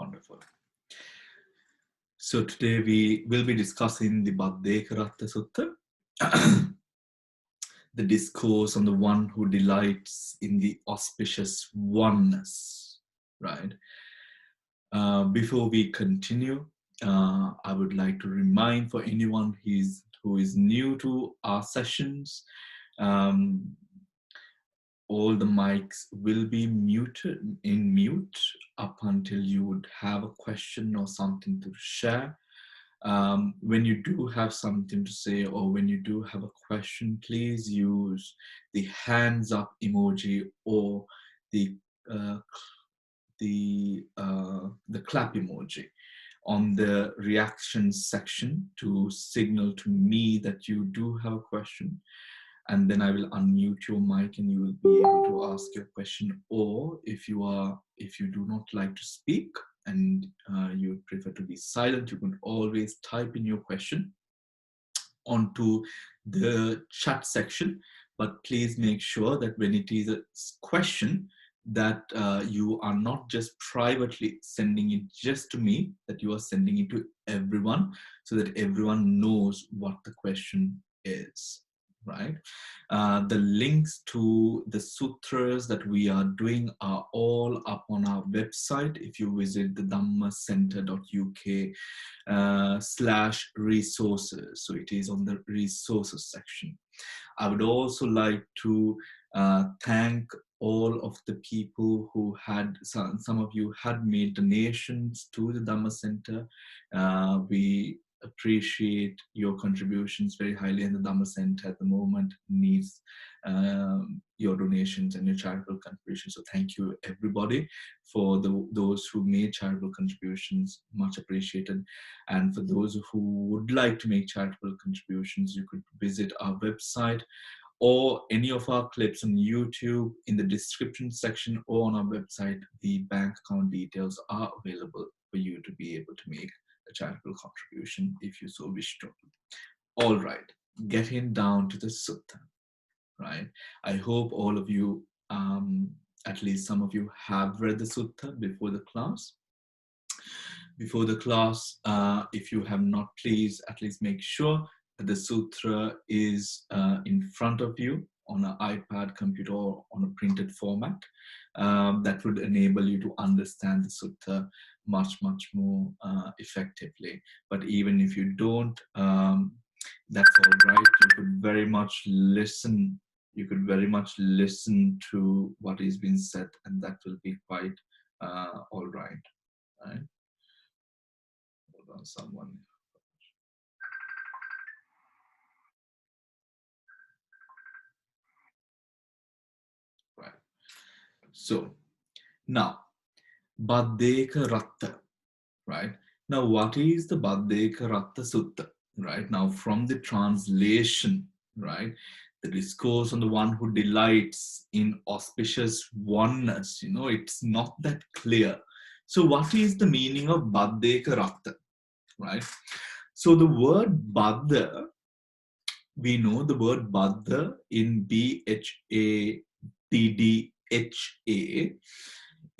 Wonderful. So today we will be discussing the Bhaddhekaratta Sutta, the discourse on the one who delights in the auspicious oneness, right? Before we continue, I would like to remind for anyone who is new to our sessions, all the mics will be muted in mute up until you would have a question or something to share. When you do have something to say or when you do have a question, please use the hands up emoji or the clap emoji on the reactions section to signal to me that you do have a question. And then I will unmute your mic and you will be able to ask your question. Or if you do not like to speak and you prefer to be silent, you can always type in your question onto the chat section. But please make sure that when it is a question, that you are not just privately sending it just to me, that you are sending it to everyone so that everyone knows what the question is. Right? The links to the sutras that we are doing are all up on our website. If you visit the dhammacenter.uk/resources, so it is on the resources section. I would also like to thank all of the people who had, some of you had made donations to the Dhamma Center. We appreciate your contributions very highly, and the Dhamma Center at the moment needs your donations and your charitable contributions. So thank you everybody for those who made charitable contributions, much appreciated. And for those who would like to make charitable contributions, you could visit our website or any of our clips on YouTube. In the description section or on our website, the bank account details are available for you to be able to make a charitable contribution if you so wish to. All right, getting down to the sutta, right? I hope all of you, at least some of you, have read the sutta before the class. Before the class, if you have not, please at least make sure that the sutra is in front of you on an iPad, computer, or on a printed format. That would enable you to understand the sutta much more effectively. But even if you don't, that's all right. You could very much listen. You could very much listen to what is being said, and that will be quite all right. Right? Hold on, someone. Right. So now, Bhaddhekaratta, right? Now, what is the Bhaddhekaratta Sutta? Right now, from the translation, right, the discourse on the one who delights in auspicious oneness, it's not that clear. So what is the meaning of Bhaddhekaratta, right? So the word Baddha, we know the word Baddha in BHADDHA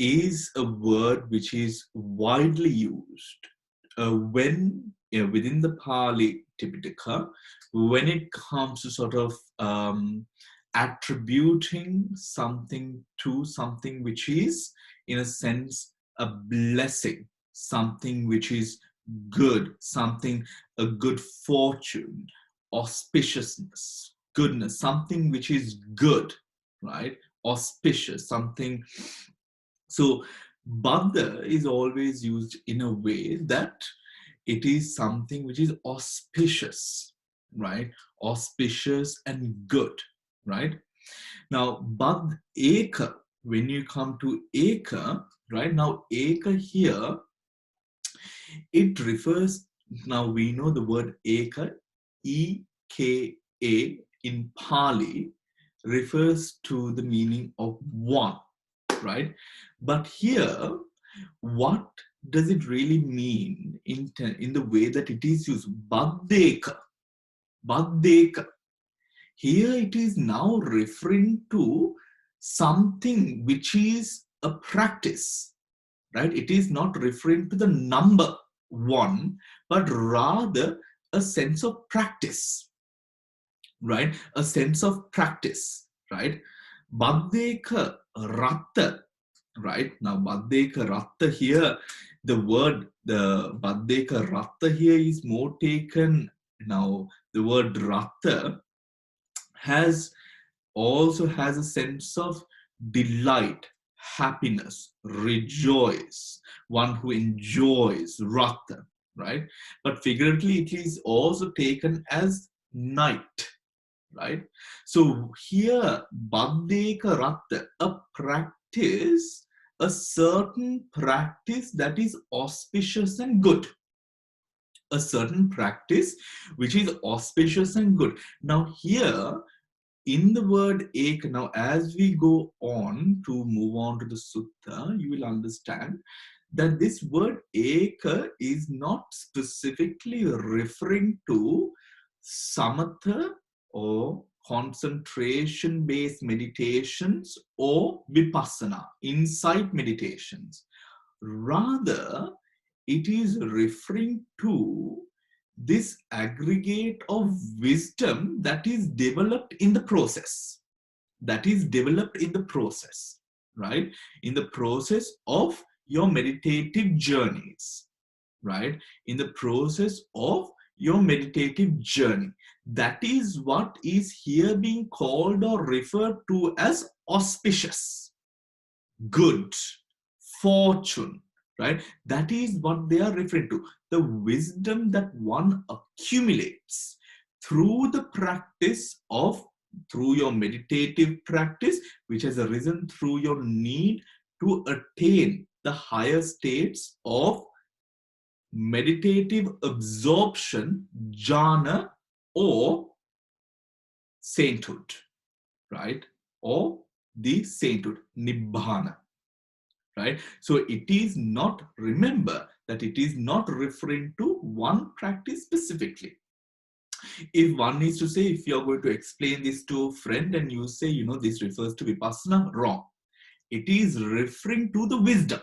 is a word which is widely used when within the Pali Tipitaka, when it comes to sort of attributing something to something which is, in a sense, a blessing, something which is good, something, a good fortune, auspiciousness, goodness, something which is good, right? Auspicious, something. So Baddha is always used in a way that it is something which is auspicious, right? Auspicious and good, right? Now, Bhaddheka, when you come to Eka, right? Now, Eka here, it refers, now we know the word Eka, E-K-A in Pali, refers to the meaning of one, right? But here, what does it really mean in the way that it is used? Bhaddheka. Bhaddheka. Here it is now referring to something which is a practice, right? It is not referring to the number one, but rather a sense of practice, right? A sense of practice, right? Bhaddhekaratta, right? Now, Bhaddhekaratta here, the word, the Bhaddhekaratta here is more taken. Now, the word ratta has also has a sense of delight, happiness, rejoice, one who enjoys, rata, right? But figuratively, it is also taken as night, right? So here, Bhaddhekaratta, a practice, a certain practice that is auspicious and good. A certain practice which is auspicious and good. Now, here, in the word ek, now as we go on to move on to the sutta, you will understand that this word eka is not specifically referring to samatha or concentration based meditations or vipassana, insight meditations. Rather, it is referring to this aggregate of wisdom that is developed in the process. That is developed in the process, right? In the process of your meditative journeys, right? In the process of your meditative journey. That is what is here being called or referred to as auspicious, good, fortune, right? That is what they are referring to. The wisdom that one accumulates through the practice of, through your meditative practice, which has arisen through your need to attain the higher states of meditative absorption, jhana, or sainthood, right? Or the sainthood, nibbana. Right? So it is not, remember that it is not referring to one practice specifically. If one needs to say, if you're going to explain this to a friend and you say, you know, this refers to vipassana, wrong. It is referring to the wisdom,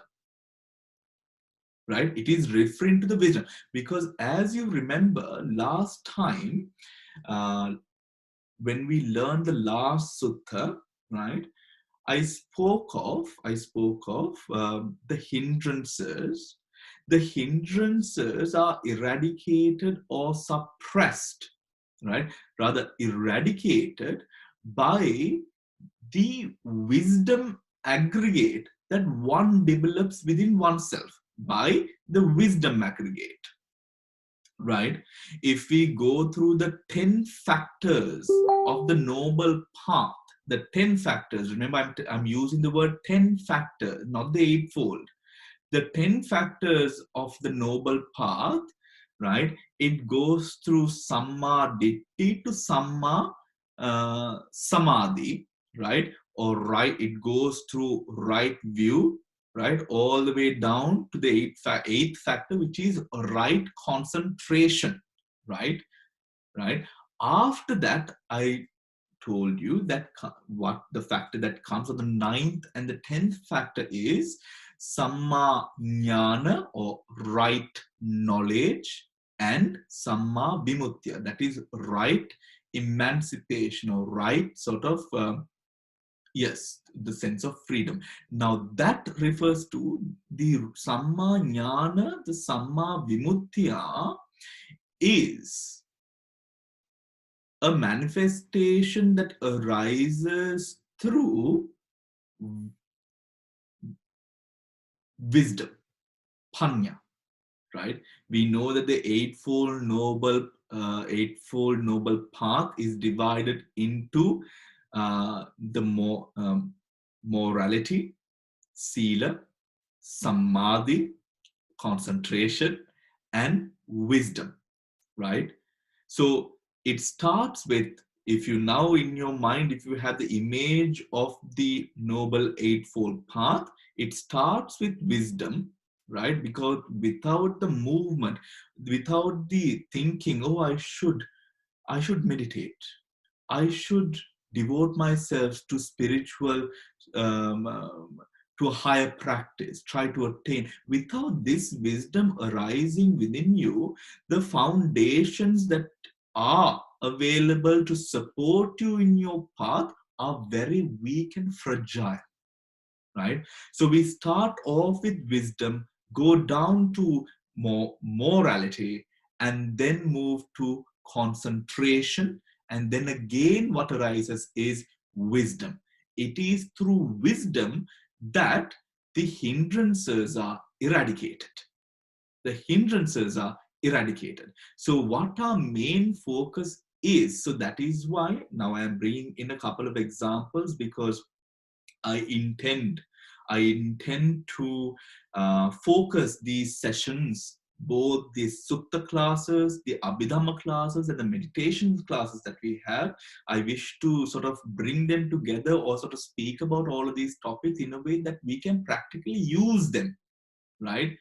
right? It is referring to the wisdom. Because as you remember last time, when we learned the last sutta, right? I spoke of the hindrances. The hindrances are eradicated or suppressed, right? Rather eradicated by the wisdom aggregate that one develops within oneself, by the wisdom aggregate, right? If we go through the 10 factors of the noble path, the 10 factors, remember I'm using the word 10 factors, not the eightfold. The 10 factors of the noble path, right? It goes through samma ditti to samma samadhi, right? Or right, it goes through right view, right? All the way down to the eighth factor, which is right concentration, right? Right. After that, I told you that what the factor that comes on the ninth and the 10th factor is samma jnana, or right knowledge, and samma vimutya, that is right emancipation, or right sort of yes, the sense of freedom. Now that refers to the samma jnana, the samma vimutya is a manifestation that arises through wisdom, panya, right? We know that the eightfold noble path is divided into the morality, sila, samadhi, concentration, and wisdom, right? So it starts with, if you now in your mind, if you have the image of the noble eightfold path, it starts with wisdom, right? Because without the movement, without the thinking, oh, I should meditate, I should devote myself to spiritual to a higher practice, try to attain. Without this wisdom arising within you, the foundations that are available to support you in your path are very weak and fragile, right? So we start off with wisdom, go down to more morality, and then move to concentration. And then again, what arises is wisdom. It is through wisdom that the hindrances are eradicated. The hindrances are eradicated. So what our main focus is, so that is why now I am bringing in a couple of examples, because I intend to focus these sessions, both the Sutta classes, the Abhidhamma classes, and the meditation classes that we have. I wish to sort of bring them together, or sort of speak about all of these topics in a way that we can practically use them, right?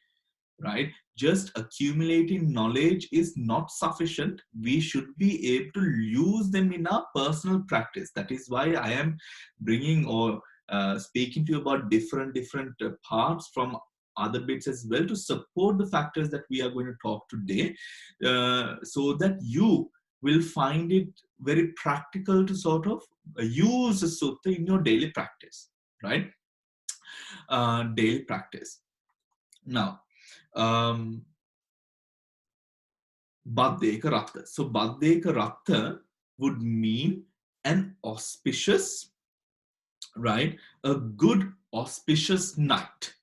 Right? Just accumulating knowledge is not sufficient. We should be able to use them in our personal practice. That is why I am bringing or speaking to you about different parts from other bits as well, to support the factors that we are going to talk today, so that you will find it very practical to sort of use the sutta in your daily practice, right? Daily practice. Now, Bhaddhekaratta. So Bhaddhekaratta would mean an auspicious, right? A good auspicious night,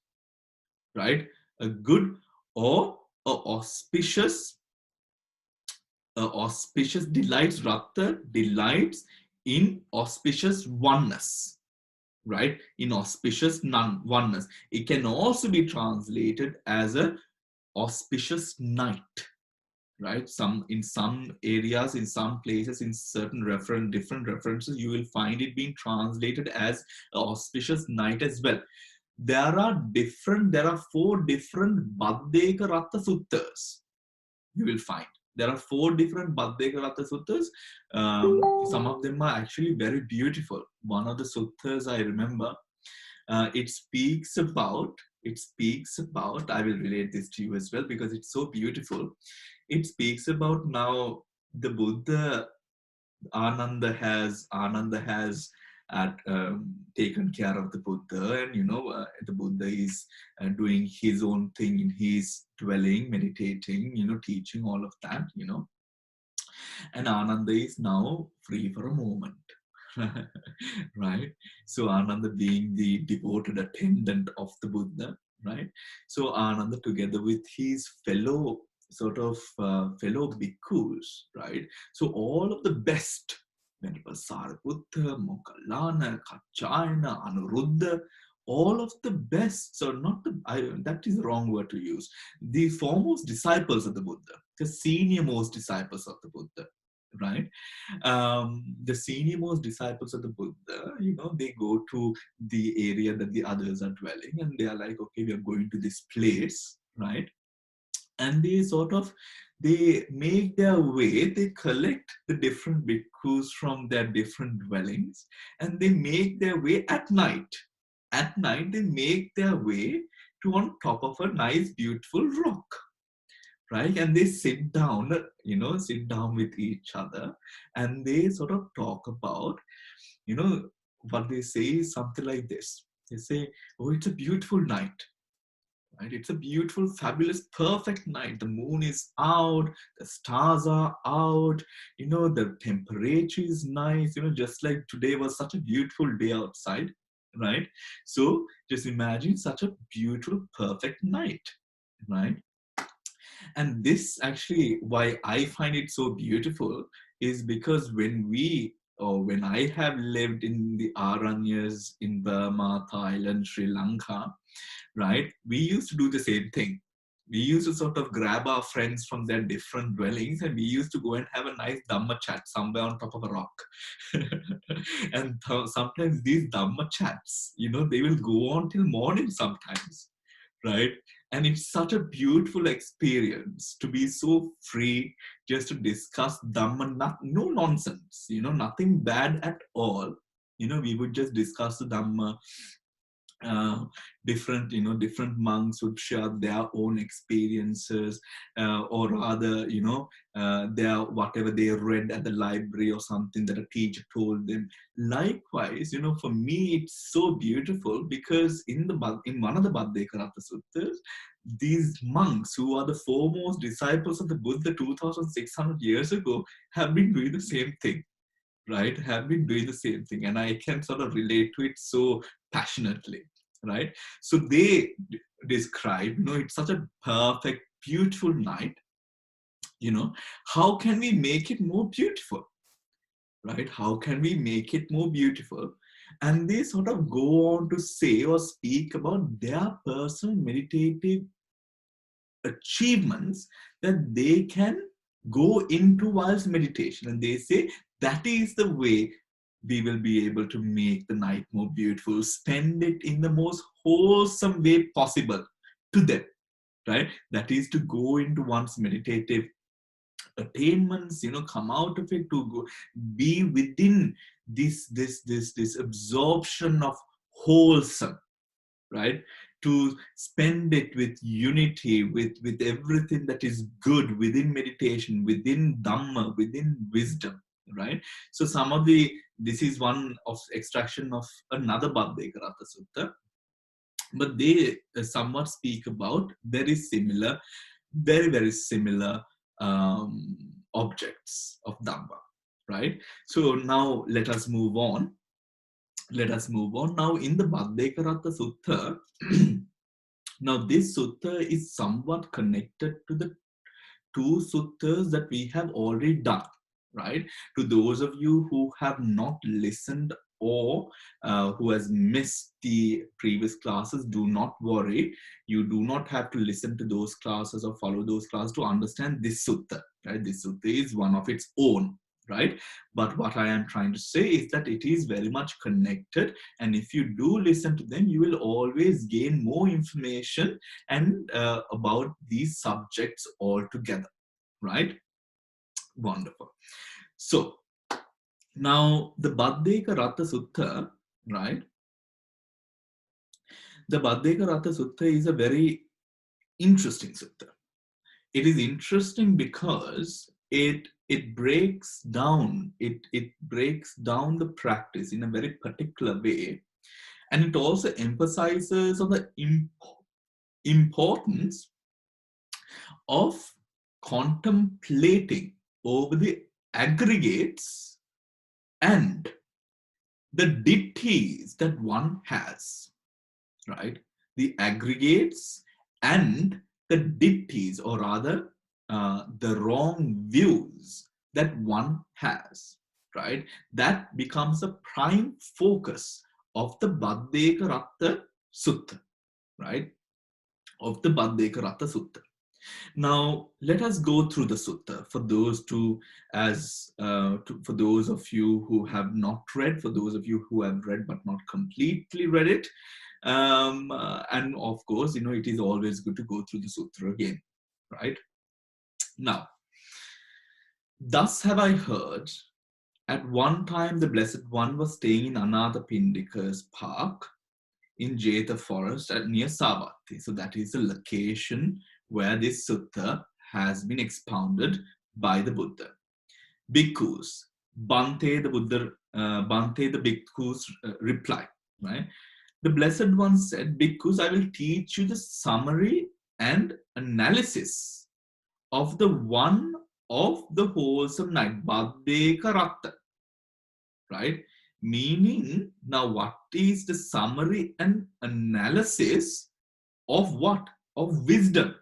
right? A good or a auspicious delights, Ratta delights in auspicious oneness, right? In auspicious oneness. It can also be translated as a auspicious night, right? In some areas, in some places, in certain different references, you will find it being translated as auspicious night as well. There are 4 different Bhaddhekaratta suttas you will find. There are 4 different Bhaddhekaratta suttas. Some of them are actually very beautiful. One of the suttas I remember, it speaks about, I will relate this to you as well because it's so beautiful. It speaks about now the Buddha, Ananda has taken care of the Buddha, and the Buddha is doing his own thing in his dwelling, meditating, teaching all of that, and Ananda is now free for a moment. Right? So Ananda being the devoted attendant of the Buddha, right? So Ananda, together with his fellow bhikkhus, right? So all of the best, Venerable Sariputta, Moggallana, Kaccayana, Anuruddha, all of the best, so not that is the wrong word to use, the foremost disciples of the Buddha, the senior most disciples of the Buddha, right? The senior most disciples of the Buddha, they go to the area that the others are dwelling, and they are like, okay, we are going to this place, right? And they make their way, they collect the different bhikkhus from their different dwellings, and they make their way at night. At night, they make their way to on top of a nice, beautiful rock, right? And they sit down with each other, and they sort of talk about, what they say is something like this. They say, oh, it's a beautiful night, right? It's a beautiful, fabulous, perfect night. The moon is out, the stars are out, the temperature is nice, just like today was such a beautiful day outside, right? So just imagine such a beautiful, perfect night, right? And this actually, why I find it so beautiful, is because when I have lived in the Aranyas in Burma, Thailand, Sri Lanka, right, we used to do the same thing. We used to sort of grab our friends from their different dwellings, and we used to go and have a nice Dhamma chat somewhere on top of a rock. And sometimes these Dhamma chats, they will go on till morning sometimes, right? And it's such a beautiful experience to be so free, just to discuss Dhamma, no nonsense, nothing bad at all. We would just discuss the Dhamma, different, different monks would share their own experiences, or rather, their whatever they read at the library or something that a teacher told them. Likewise, for me it's so beautiful because in one of the Bhaddhekaratta suttas, these monks who are the foremost disciples of the Buddha 2600 years ago have been doing the same thing, right? Have been doing the same thing, and I can sort of relate to it so passionately, right? So they describe, it's such a perfect, beautiful night. How can we make it more beautiful, right? How can we make it more beautiful? And they sort of go on to say or speak about their personal meditative achievements that they can go into whilst meditation. And they say that is the way we will be able to make the night more beautiful, spend it in the most wholesome way possible to them, right? That is to go into one's meditative attainments, come out of it, to go, be within this absorption of wholesome, right? To spend it with unity, with everything that is good within meditation, within Dhamma, within wisdom, right? So this is one of extraction of another Bhaddhekaratta Sutta, but they somewhat speak about very similar, very similar objects of Dhamma, right? So now let us move on. Now in the Bhaddhekaratta Sutta, now this sutta is somewhat connected to the two suttas that we have already done, right? To those of you who have not listened or who has missed the previous classes, do not worry. You do not have to listen to those classes or follow those classes to understand this sutta, right? This sutta is one of its own, right? But what I am trying to say is that it is very much connected, and if you do listen to them, you will always gain more information and about these subjects altogether, right? Wonderful. So now the Bhaddhekaratta Sutta, right? The Bhaddhekaratta Sutta is a very interesting sutta. It is interesting because it breaks down the practice in a very particular way, and it also emphasizes on the importance of contemplating over the aggregates and the ditthis that one has, right? The aggregates and the ditthis, or rather the wrong views that one has, right? That becomes a prime focus of the Bhaddhekaratta Sutta, right? Of the Bhaddhekaratta Sutta. Now, let us go through the sutta for those for those of you who have not read, for those of you who have read but not completely read it. And of course, it is always good to go through the sutta again, right? Now, thus have I heard, at one time the Blessed One was staying in Anathapindika's park in Jetha forest near Savatthi. So that is the location where this sutta has been expounded by the Buddha. Bhikkhus, Bhante the Bhikkhu's reply, right? The Blessed One said, Bhikkhus, I will teach you the summary and analysis of the one of the wholesome night, Bhaddhekaratta, right? Meaning, now what is the summary and analysis of what? Of wisdom.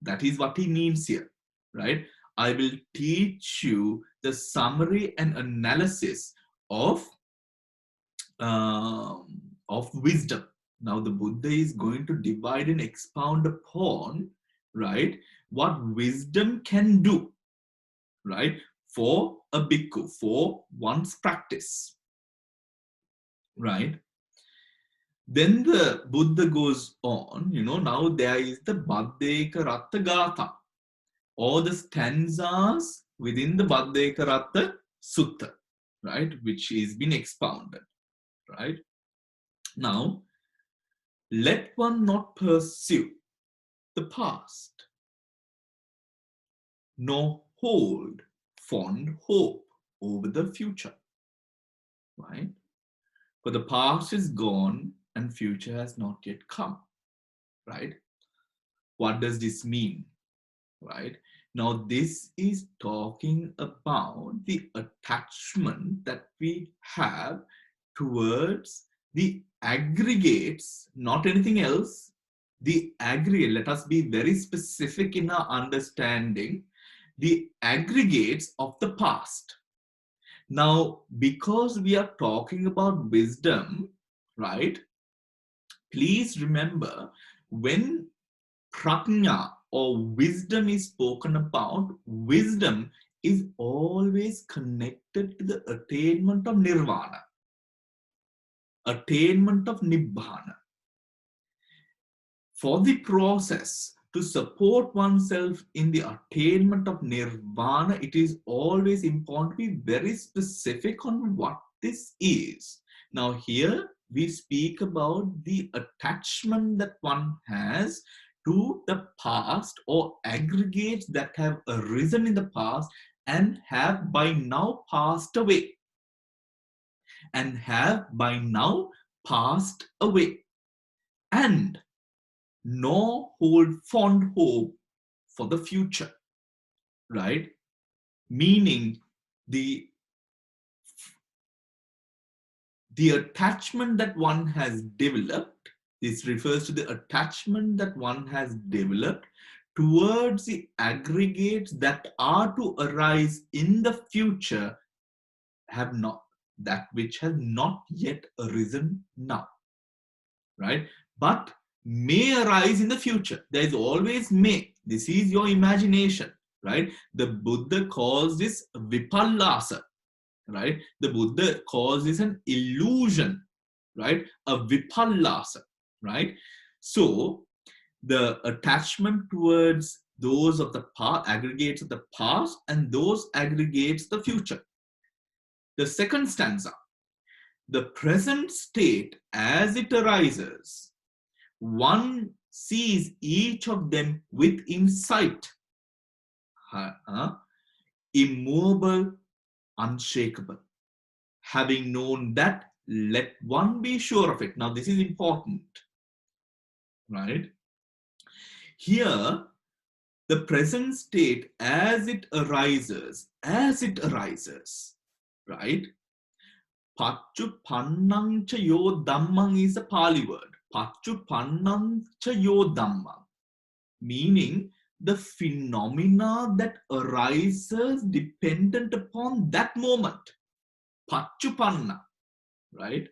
That is what he means here, right? I will teach you the summary and analysis of wisdom. Now the Buddha is going to divide and expound upon, right, what wisdom can do, right, for a bhikkhu, for one's practice, right? Then the Buddha goes on, now there is the Bhaddhekaratta Gatha, or the stanzas within the Bhaddhekaratta Sutta, right, which is been expounded, right? Now, Let one not pursue the past, nor hold fond hope over the future, right? For the past is gone and future has not yet come, right? What does this mean, right? Now, this is talking about the attachment that we have towards the aggregates, not anything else. The aggregate, let us be very specific in our understanding, the aggregates of the past. Now, because we are talking about wisdom, right? Please remember, when prajna or wisdom is spoken about, wisdom is always connected to the attainment of nirvana, attainment of nibbana. For the process to support oneself in the attainment of nirvana, it is always important to be very specific on what this is. Now, here we speak about the attachment that one has to the past or aggregates that have arisen in the past and have by now passed away. And have by now passed away. And nor hold fond hope for the future, right? Meaning the attachment that one has developed, this refers to the attachment that one has developed towards the aggregates that are to arise in the future, have not, that which has not yet arisen now, right? But may arise in the future. There is always may. This is your imagination, right? The Buddha calls this vipallasa, right? The Buddha calls this an illusion, right? A vipallasa, right? So the attachment towards those of the past, aggregates of the past, and those aggregates the future. The second stanza, the present state as it arises, one sees each of them with insight, immovable, unshakable. Having known that, let one be sure of it. Now, this is important, right? Here, the present state as it arises, right? Pachupannang cha yo dhammang is a Pali word. Pachupannang cha yo dhamma, meaning the phenomena that arises dependent upon that moment. Pachupanna, right?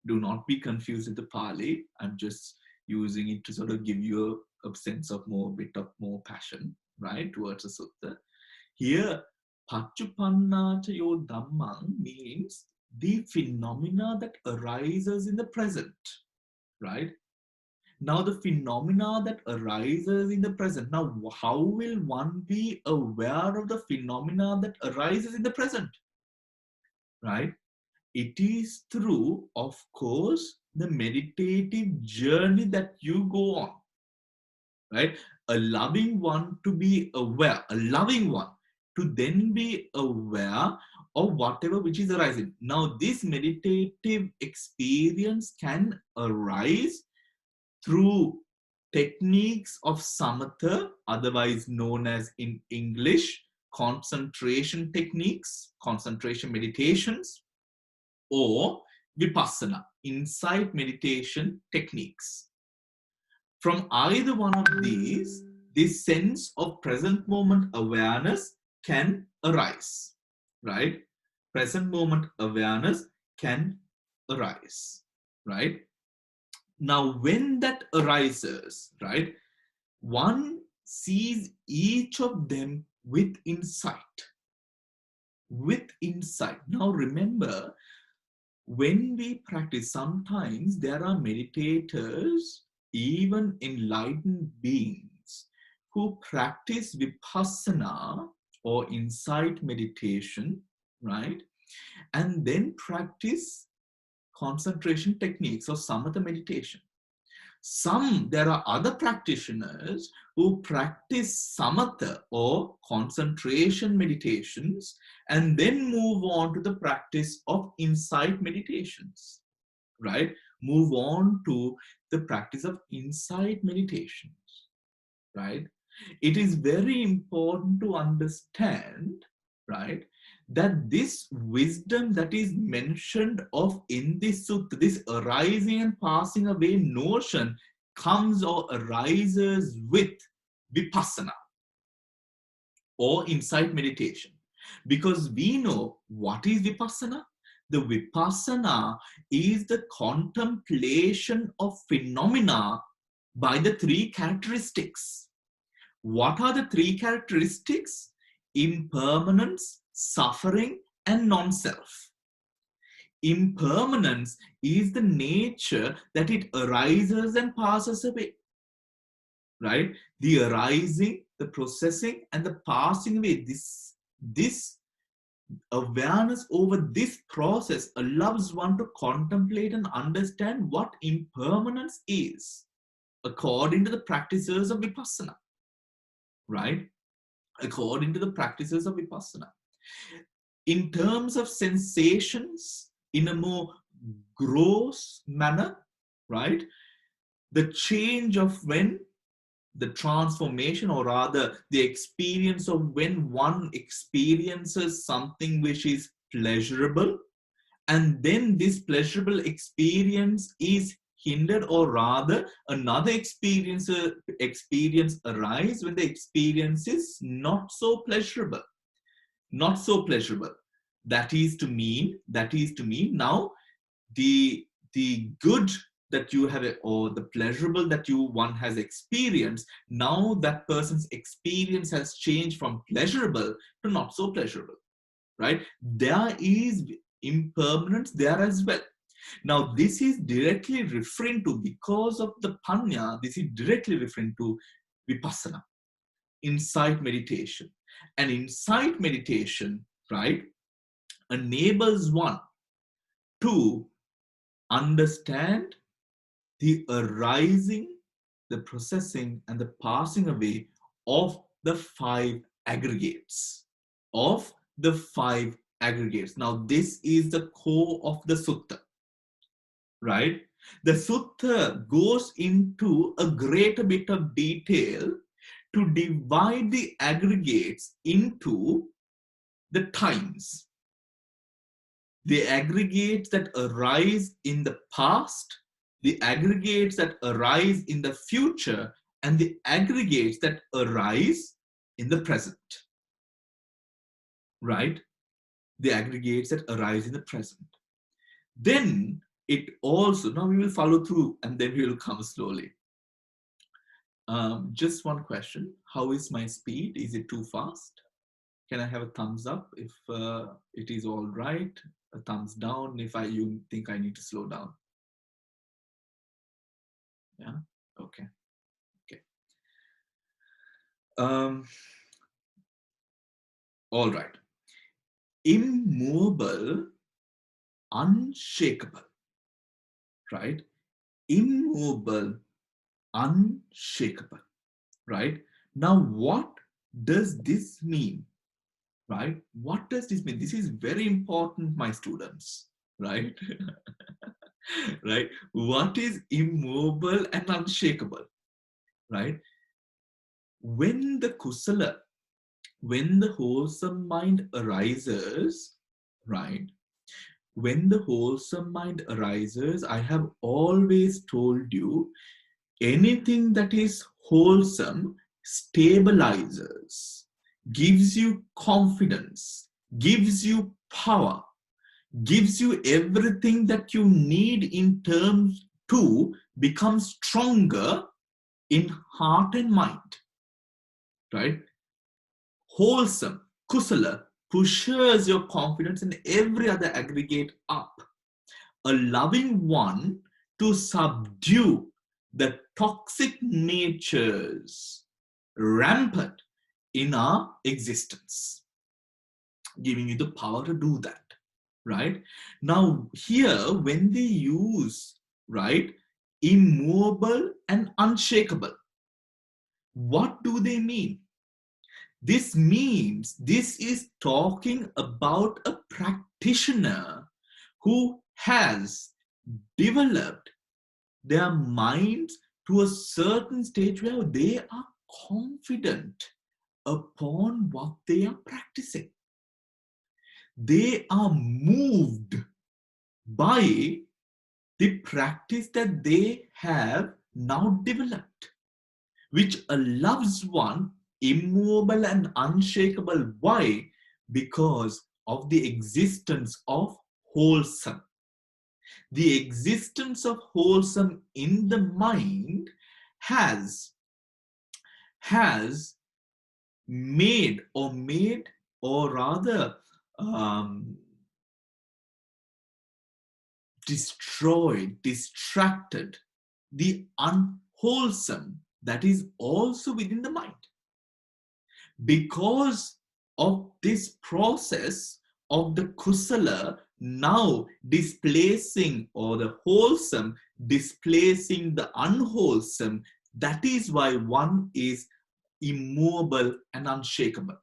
Do not be confused with the Pali. I'm just using it to sort of give you a sense of more, bit of more passion, right, towards the sutta. Here, Pachupanna cha yo dhammang means the phenomena that arises in the present, right? Now, the phenomena that arises in the present. Now, how will one be aware of the phenomena that arises in the present, right? It is through, of course, the meditative journey that you go on, right? A loving one to be aware, a loving one to then be aware of whatever which is arising. Now, this meditative experience can arise through techniques of samatha, otherwise known as in English, concentration techniques, concentration meditations, or vipassana, insight meditation techniques. From either one of these, this sense of present moment awareness can arise, right? Present moment awareness can arise, right? Now, when that arises, right, one sees each of them with insight. With insight. Now, remember, when we practice, sometimes there are meditators, even enlightened beings, who practice vipassana or insight meditation, right? And then practice concentration techniques or samatha meditation. There are other practitioners who practice samatha or concentration meditations and then move on to the practice of insight meditations, right? Move on to the practice of insight meditations, right? It is very important to understand, right, that this wisdom that is mentioned of in this sutta, this arising and passing away notion, comes or arises with vipassana or insight meditation. Because we know what is vipassana. The vipassana is the contemplation of phenomena by the three characteristics. What are the three characteristics? Impermanence, suffering, and non-self. Impermanence is the nature that it arises and passes away, right? The arising, the processing, and the passing away. This awareness over this process allows one to contemplate and understand what impermanence is, according to the practices of vipassana, right? According to the practices of vipassana. In terms of sensations, in a more gross manner, right? The change of when the transformation, or rather the experience of when one experiences something which is pleasurable, and then this pleasurable experience is hindered, or rather another experience arise when the experience is not so pleasurable. That is to mean now the good that you have, or the pleasurable that one has experienced, now that person's experience has changed from pleasurable to not so pleasurable, right? There is impermanence there as well. Now this is directly referring to, because of the panya, this is directly referring to vipassana, insight meditation. And insight meditation, right, enables one to understand the arising, the processing, and the passing away of the five aggregates. Now, this is the core of the sutta, right? The sutta goes into a greater bit of detail to divide the aggregates into the times. The aggregates that arise in the past, the aggregates that arise in the future, and the aggregates that arise in the present, right? The aggregates that arise in the present. Then it also, now we will follow through and then we will come slowly. Just one question. How is my speed? Is it too fast? Can I have a thumbs up if it is all right? A thumbs down if you think I need to slow down. Yeah, okay. All right. Immovable, unshakable, right? Immovable, unshakable, right? Now, what does this mean, right? What does this mean? This is very important, my students, right? Right? What is immovable and unshakable, right? When the kusala, when the wholesome mind arises, right? When the wholesome mind arises, I have always told you, anything that is wholesome stabilizes, gives you confidence, gives you power, gives you everything that you need in terms to become stronger in heart and mind, right? Wholesome, kusala, pushes your confidence and every other aggregate up, allowing one to subdue the toxic natures rampant in our existence, giving you the power to do that, right? Now, here, when we use, right, immovable and unshakable. What do they mean? This means this is talking about a practitioner who has developed their minds to a certain stage where they are confident upon what they are practicing. They are moved by the practice that they have now developed, which allows one immovable and unshakable. Why? Because of the existence of wholesome. The existence of wholesome in the mind has made or rather destroyed, distracted the unwholesome that is also within the mind. Because of this process of the kusala now displacing, or the wholesome displacing the unwholesome, that is why one is immovable and unshakable,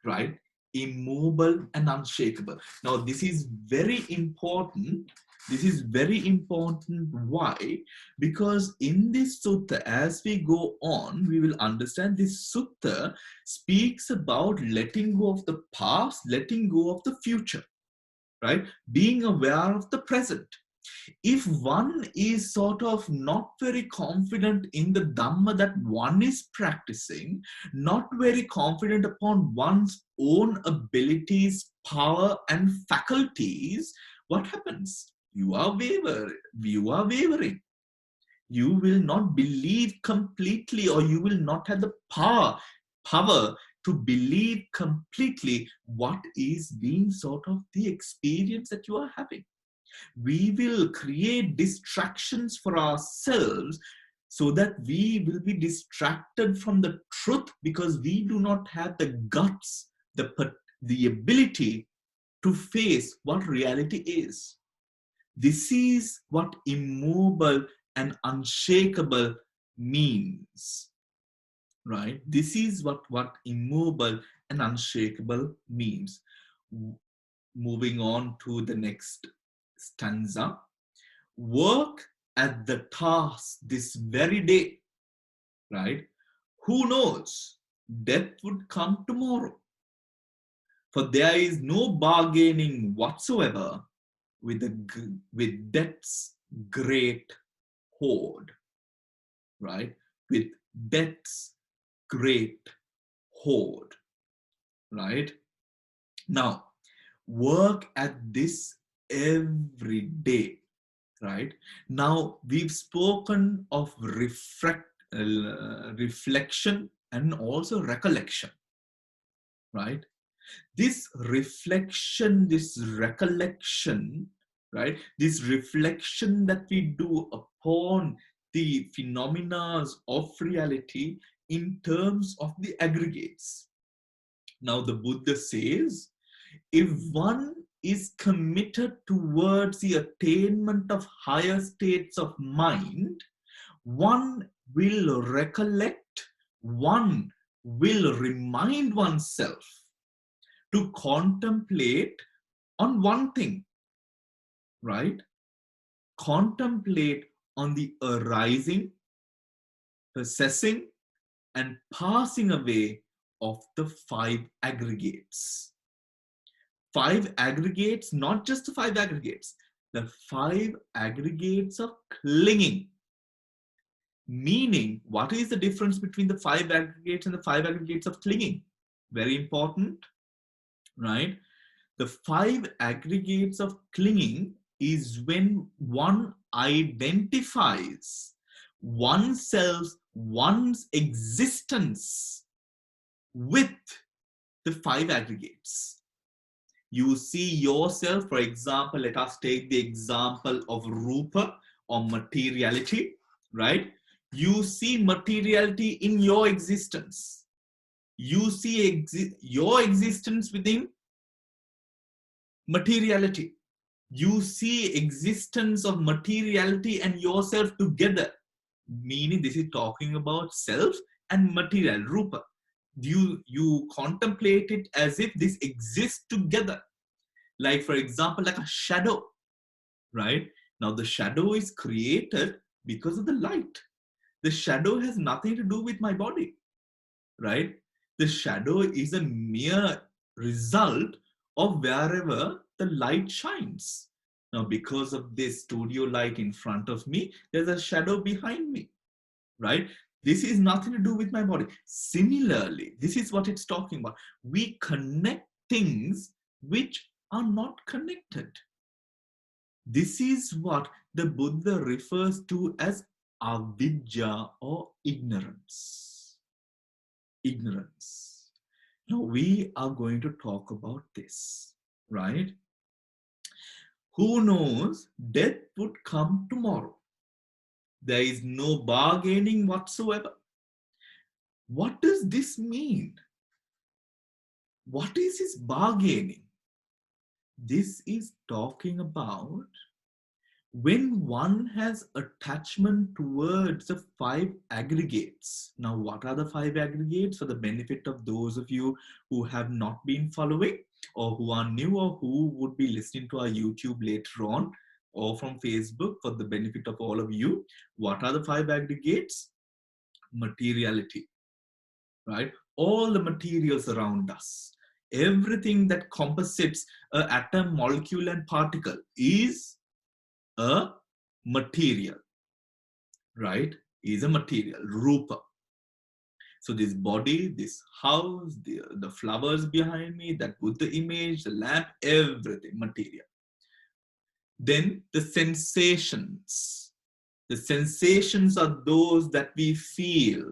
right? Immovable and unshakable. Now, this is very important. This is very important. Why? Because in this sutta, as we go on, we will understand this sutta speaks about letting go of the past, letting go of the future, right? Being aware of the present. If one is sort of not very confident in the Dhamma that one is practicing, not very confident upon one's own abilities, power, and faculties, what happens? You are wavering. You will not believe completely, or you will not have the power to believe completely what is being sort of the experience that you are having. We will create distractions for ourselves so that we will be distracted from the truth, because we do not have the guts, the ability to face what reality is. This is what immovable and unshakable means, right? This is what immovable and unshakable means. Moving on to the next stanza. Work at the task this very day, right? Who knows? Death would come tomorrow. For there is no bargaining whatsoever with death's great hoard, right? With death's great hoard, right? Now, work at this every day, right? Now, we've spoken of reflection and also recollection, right? This reflection, this recollection, right? This reflection that we do upon the phenomena of reality in terms of the aggregates. Now, the Buddha says, if one is committed towards the attainment of higher states of mind, one will recollect, one will remind oneself to contemplate on one thing, right? Contemplate on the arising, possessing, and passing away of the five aggregates. Five aggregates, not just the five aggregates, the five aggregates of clinging. Meaning, what is the difference between the five aggregates and the five aggregates of clinging? Very important, right? The five aggregates of clinging is when one identifies oneself, one's existence with the five aggregates. You see yourself, for example, let us take the example of rupa or materiality, right? You see materiality in your existence. You see your existence within materiality. You see existence of materiality and yourself together. Meaning this is talking about self and material, rupa. You contemplate it as if this exists together. Like for example, like a shadow, right? Now the shadow is created because of the light. The shadow has nothing to do with my body, right? The shadow is a mere result of wherever the light shines. Now, because of this studio light in front of me, there's a shadow behind me, right? This is nothing to do with my body. Similarly, this is what it's talking about. We connect things which are not connected. This is what the Buddha refers to as avidya or ignorance. Ignorance. Now we are going to talk about this, right? Who knows, death would come tomorrow. There is no bargaining whatsoever. What does this mean? What is this bargaining? This is talking about when one has attachment towards the five aggregates. Now, what are the five aggregates? For the benefit of those of you who have not been following, or who are new, or who would be listening to our YouTube later on, or from Facebook, for the benefit of all of you, what are the five aggregates? Materiality, right? All the materials around us, everything that composites an atom, molecule, and particle is a material, right? Is a material, rupa. So this body, this house, the flowers behind me, that Buddha image, the lamp, everything material. Then the sensations. The sensations are those that we feel,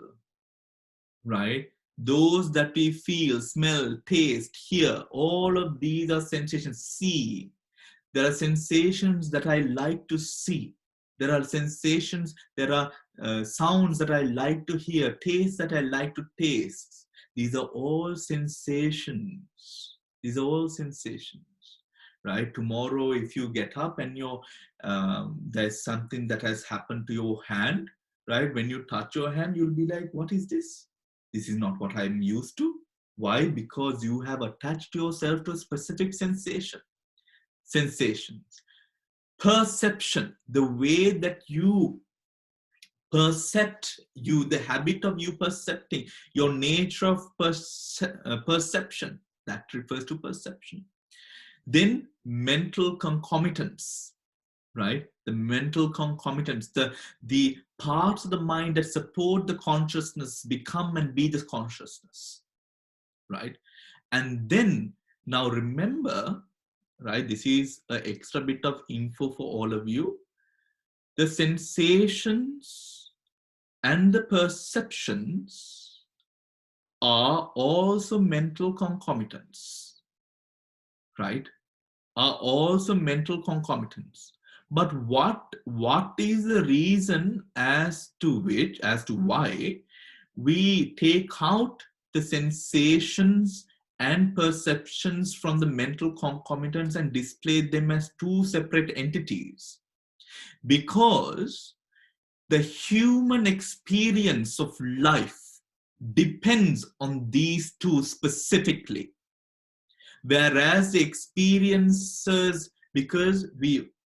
right? Those that we feel, smell, taste, hear, all of these are sensations. See, there are sensations that I like to see. There are sensations, there are sounds that I like to hear, tastes that I like to taste. These are all sensations. These are all sensations, right? Tomorrow, if you get up and there's something that has happened to your hand, right? When you touch your hand, you'll be like, what is this? This is not what I'm used to. Why? Because you have attached yourself to a specific sensation. Sensations. Perception, the way that you percept, the habit of you percepting, your nature of perception, that refers to perception. Then mental concomitants, right? The mental concomitants, the parts of the mind that support the consciousness become and be the consciousness, right? And then, now remember, right, this is an extra bit of info for all of you. The sensations and the perceptions are also mental concomitants, right? Are also mental concomitants. But what is the reason as to why we take out the sensations and perceptions from the mental concomitants and display them as two separate entities? Because the human experience of life depends on these two specifically. Whereas the experiences, because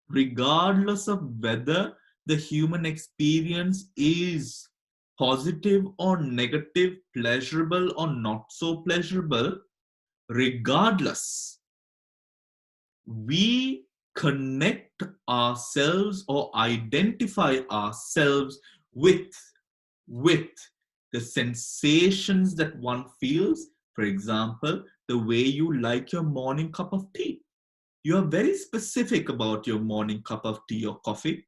regardless of whether the human experience is positive or negative, pleasurable or not so pleasurable, regardless, we connect ourselves or identify ourselves with the sensations that one feels. For example, the way you like your morning cup of tea. You are very specific about your morning cup of tea or coffee.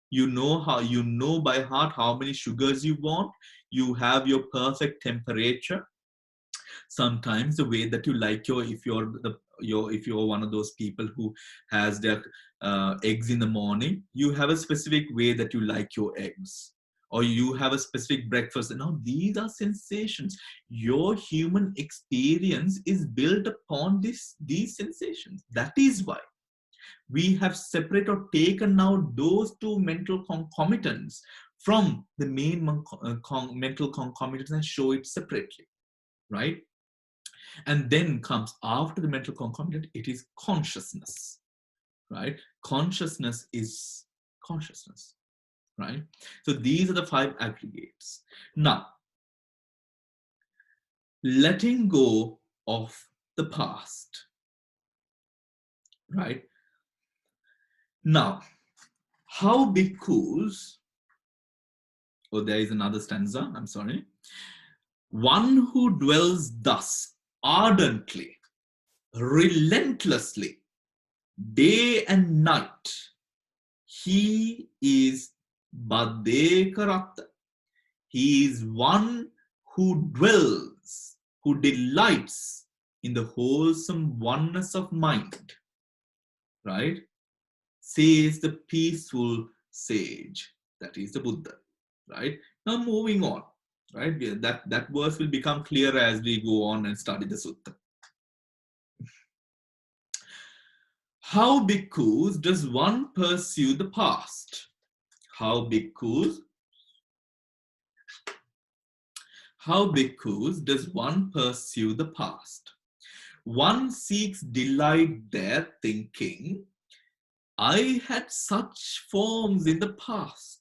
You know by heart how many sugars you want. You have your perfect temperature. Sometimes the way that you like if you're one of those people who has their eggs in the morning, you have a specific way that you like your eggs, or you have a specific breakfast. Now these are sensations. Your human experience is built upon these sensations. That is why We have separated or taken out those two mental concomitants from the main mental concomitants and show it separately, right? And then comes after the mental concomitant, it is consciousness, right? Consciousness is consciousness, right? So these are the 5 aggregates. Now, letting go of the past, right? Now, how bhikkhus, oh, there is another stanza, I'm sorry. One who dwells thus ardently, relentlessly, day and night, he is Bhaddhekaratta. He is one who dwells, who delights in the wholesome oneness of mind, right? Says the peaceful sage, that is the Buddha, right? Now moving on, right? That verse will become clearer as we go on and study the Sutta. How bhikkhus does one pursue the past? How bhikkhus does one pursue the past? One seeks delight there, thinking, I had such forms in the past.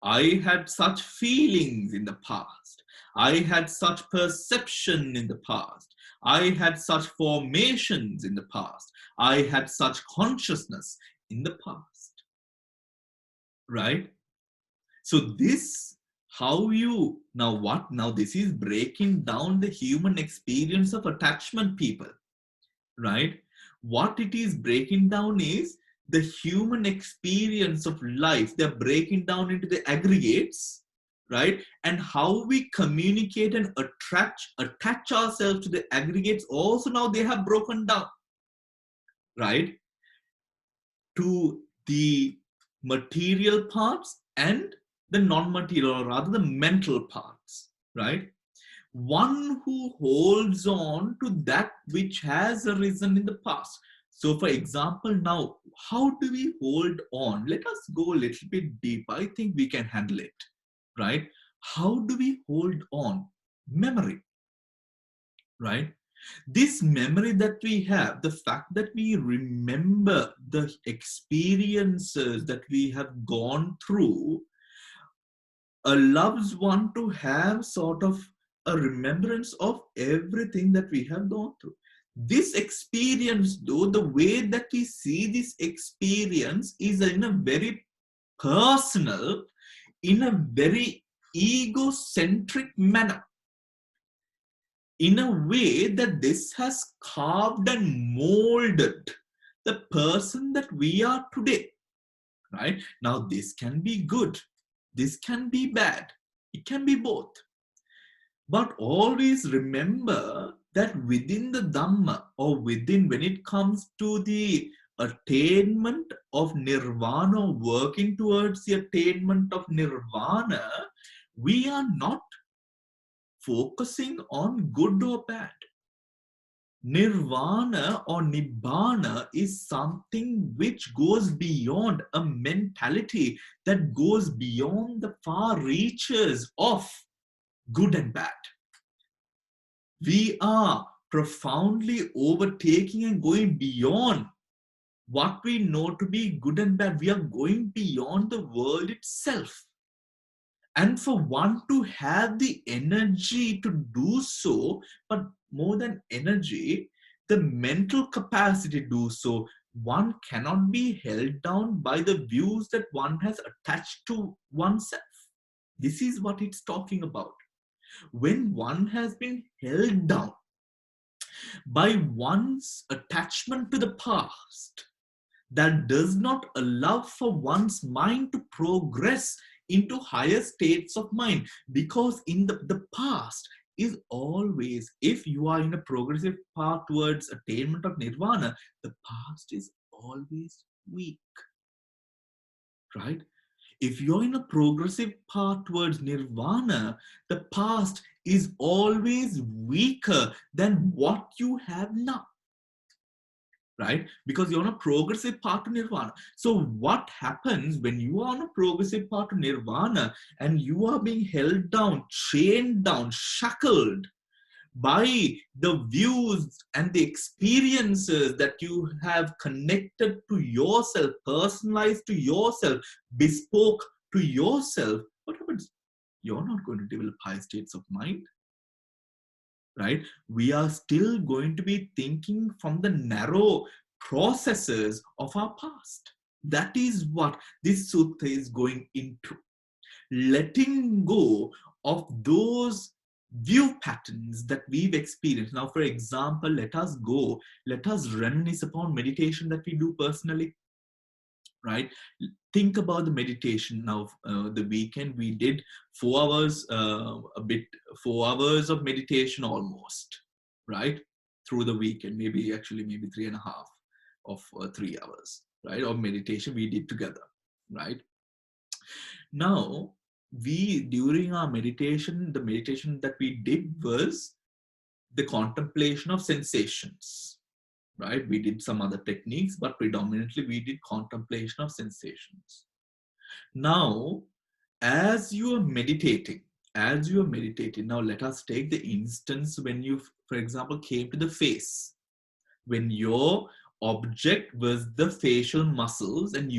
I had such feelings in the past. I had such perception in the past. I had such formations in the past. I had such consciousness in the past. Right? So this, how you, now this is breaking down the human experience of attachment, people. Right? What it is breaking down is the human experience of life. They're breaking down into the aggregates, right? And how we communicate and attach ourselves to the aggregates also now they have broken down, right? To the material parts and the non-material, or rather the mental parts, right? One who holds on to that which has arisen in the past. So for example, now, how do we hold on? Let us go a little bit deep. I think we can handle it, right? How do we hold on? Memory, right? This memory that we have, the fact that we remember the experiences that we have gone through, allows one to have sort of a remembrance of everything that we have gone through. This experience, though, the way that we see this experience is in a very personal, in a very egocentric manner, in a way that this has carved and molded the person that we are today, right? Now, this can be good, this can be bad, it can be both. But always remember that within the Dhamma, or within, when it comes to the attainment of nirvana, working towards the attainment of nirvana, we are not focusing on good or bad. Nirvana or nibbana is something which goes beyond, a mentality that goes beyond the far reaches of good and bad. We are profoundly overtaking and going beyond what we know to be good and bad. We are going beyond the world itself. And for one to have the energy to do so, but more than energy, the mental capacity to do so, one cannot be held down by the views that one has attached to oneself. This is what it's talking about. When one has been held down by one's attachment to the past, that does not allow for one's mind to progress into higher states of mind, because in the past is always, if you are in a progressive path towards attainment of nirvana, the past is always weak, right? If you're in a progressive path towards nirvana, the past is always weaker than what you have now, right? Because you're on a progressive path to nirvana. So what happens when you are on a progressive path to nirvana and you are being held down, chained down, shackled by the views and the experiences that you have connected to yourself, personalized to yourself, bespoke to yourself, what happens? You're not going to develop high states of mind, right? We are still going to be thinking from the narrow processes of our past. That is what this sutta is going into. Letting go of those view patterns that we've experienced. Now, for example, let us reminisce upon meditation that we do personally, right? Think about the meditation. Now, the weekend we did 4 hours, 4 hours of meditation almost, right? Through the weekend, maybe 3.5 of 3 hours, right? Of meditation we did together, right? Now, during our meditation, the meditation that we did was the contemplation of sensations, right? We did some other techniques, but predominantly we did contemplation of sensations. Now, as you are meditating, now let us take the instance when you, for example, came to the face, when your object was the facial muscles and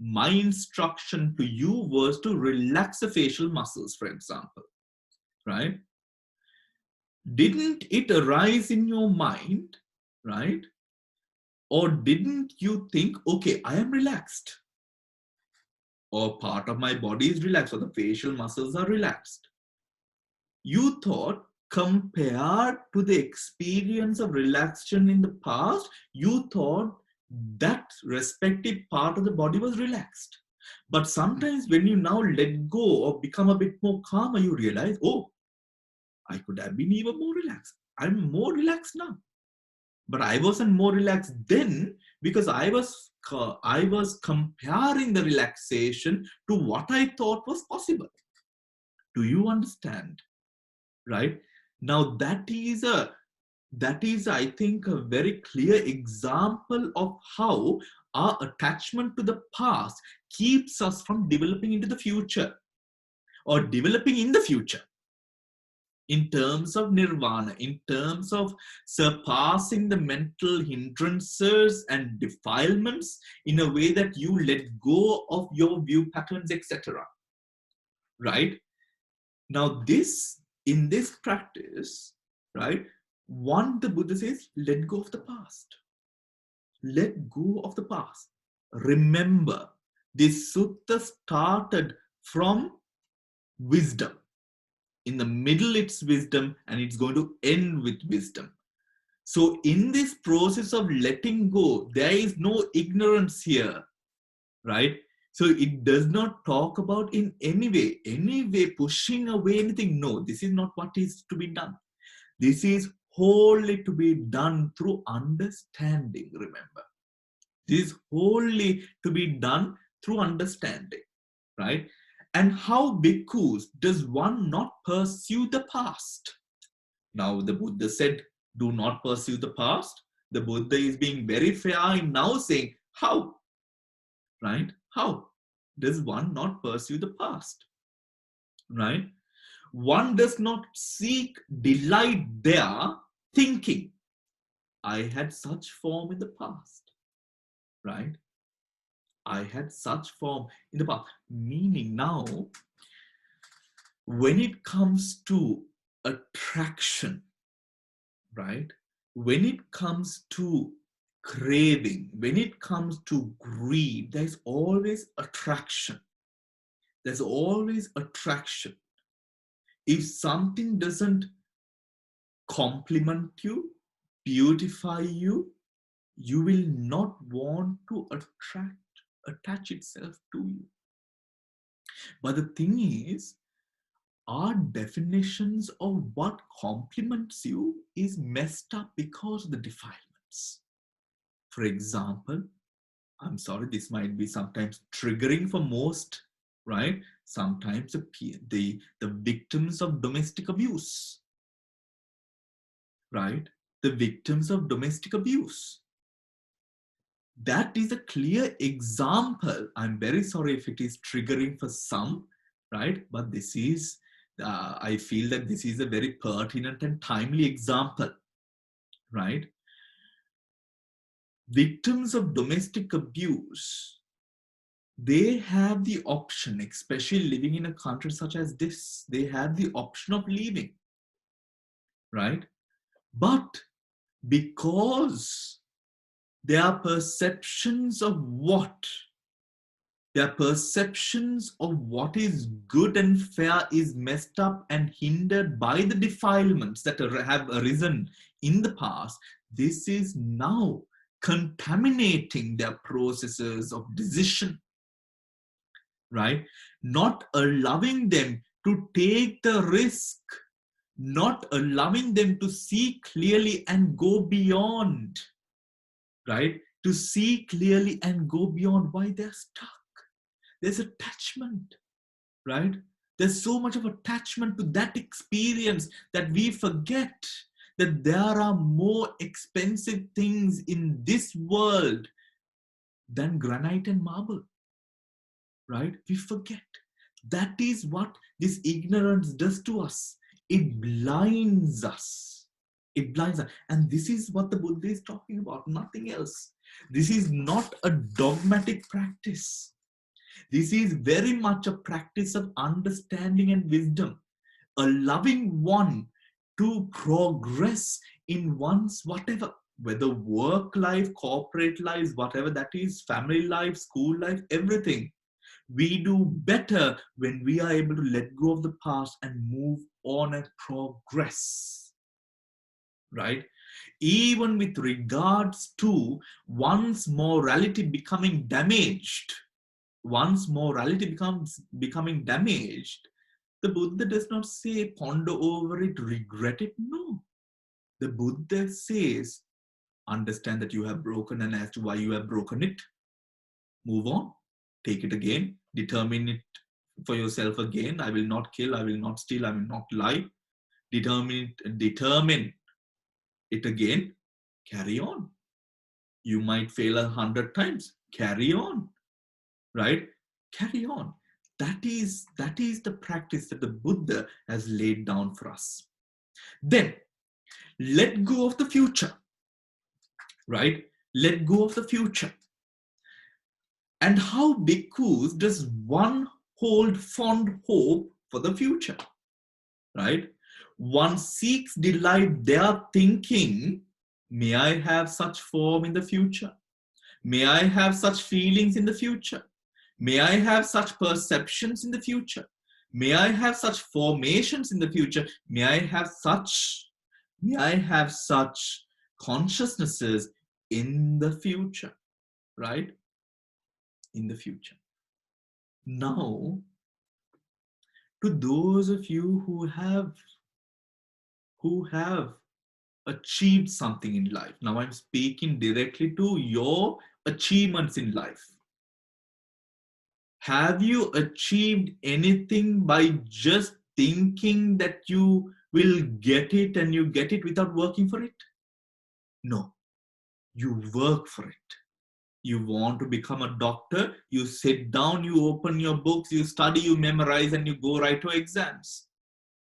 my instruction to you was to relax the facial muscles, for example, right? Didn't it arise in your mind, right? Or didn't you think, okay, I am relaxed, or part of my body is relaxed, or the facial muscles are relaxed? You thought, compared to the experience of relaxation in the past, you thought that respective part of the body was relaxed. But sometimes when you now let go or become a bit more calmer, you realize, oh, I could have been even more relaxed. I'm more relaxed now. But I wasn't more relaxed then because I was comparing the relaxation to what I thought was possible. Do you understand? Right? Now that is, I think, a very clear example of how our attachment to the past keeps us from developing into the future or developing in the future in terms of nirvana, in terms of surpassing the mental hindrances and defilements in a way that you let go of your view patterns, etc. Right? Now, in this practice, right, the Buddha says, let go of the past. Let go of the past. Remember, this sutta started from wisdom. In the middle, it's wisdom, and it's going to end with wisdom. So, in this process of letting go, there is no ignorance here, right? So it does not talk about in any way pushing away anything. No, this is not what is to be done. This is wholly to be done through understanding, remember. This is wholly to be done through understanding, right? And how, bhikkhus, does one not pursue the past? Now the Buddha said, do not pursue the past. The Buddha is being very fair in now saying, how? Right? How does one not pursue the past? Right? One does not seek delight there, thinking, I had such form in the past. Right? I had such form in the past. Meaning now, when it comes to attraction, right? When it comes to craving, when it comes to greed, there's always attraction. There's always attraction. If something doesn't compliment you, beautify you, you will not want to attach itself to you. But the thing is, our definitions of what compliments you is messed up because of the defilements. For example, I'm sorry, this might be sometimes triggering for most, right? Sometimes the victims of domestic abuse, right? The victims of domestic abuse. That is a clear example. I'm very sorry if it is triggering for some, right? But this is, I feel that this is a very pertinent and timely example, right? Victims of domestic abuse, they have the option, especially living in a country such as this, they have the option of leaving, right? But because their perceptions of their perceptions of what is good and fair is messed up and hindered by the defilements that have arisen in the past, this is now contaminating their processes of decision, right? Not allowing them to take the risk, not allowing them to see clearly and go beyond, right? To see clearly and go beyond why they're stuck. There's attachment, right? There's so much of attachment to that experience that we forget that there are more expensive things in this world than granite and marble, right? We forget. That is what this ignorance does to us. It blinds us. It blinds us. And this is what the Buddha is talking about, nothing else. This is not a dogmatic practice. This is very much a practice of understanding and wisdom, allowing one to progress in one's whatever, whether work life, corporate life, whatever that is, family life, school life, everything. We do better when we are able to let go of the past and move on and progress, right? Even with regards to one's morality becoming damaged, once morality becomes becoming damaged, the Buddha does not say ponder over it, regret it. No. The Buddha says, understand that you have broken and as to why you have broken it, move on, take it again, determine it for yourself again. I will not kill, I will not steal, I will not lie. Determine it again, carry on. You might fail 100 times, carry on, right? Carry on. That is the practice that the Buddha has laid down for us. Then, let go of the future, right? Let go of the future. And how, bhikkhus, does one hold fond hope for the future, right? One seeks delight there thinking, may I have such form in the future? May I have such feelings in the future? May I have such perceptions in the future? May I have such formations in the future? May I have such consciousnesses in the future, right? In the future. Now, to those of you who have achieved something in life, now I'm speaking directly to your achievements in life. Have you achieved anything by just thinking that you will get it and you get it without working for it? No, you work for it. You want to become a doctor, you sit down, you open your books, you study, you memorize, and you go write your exams,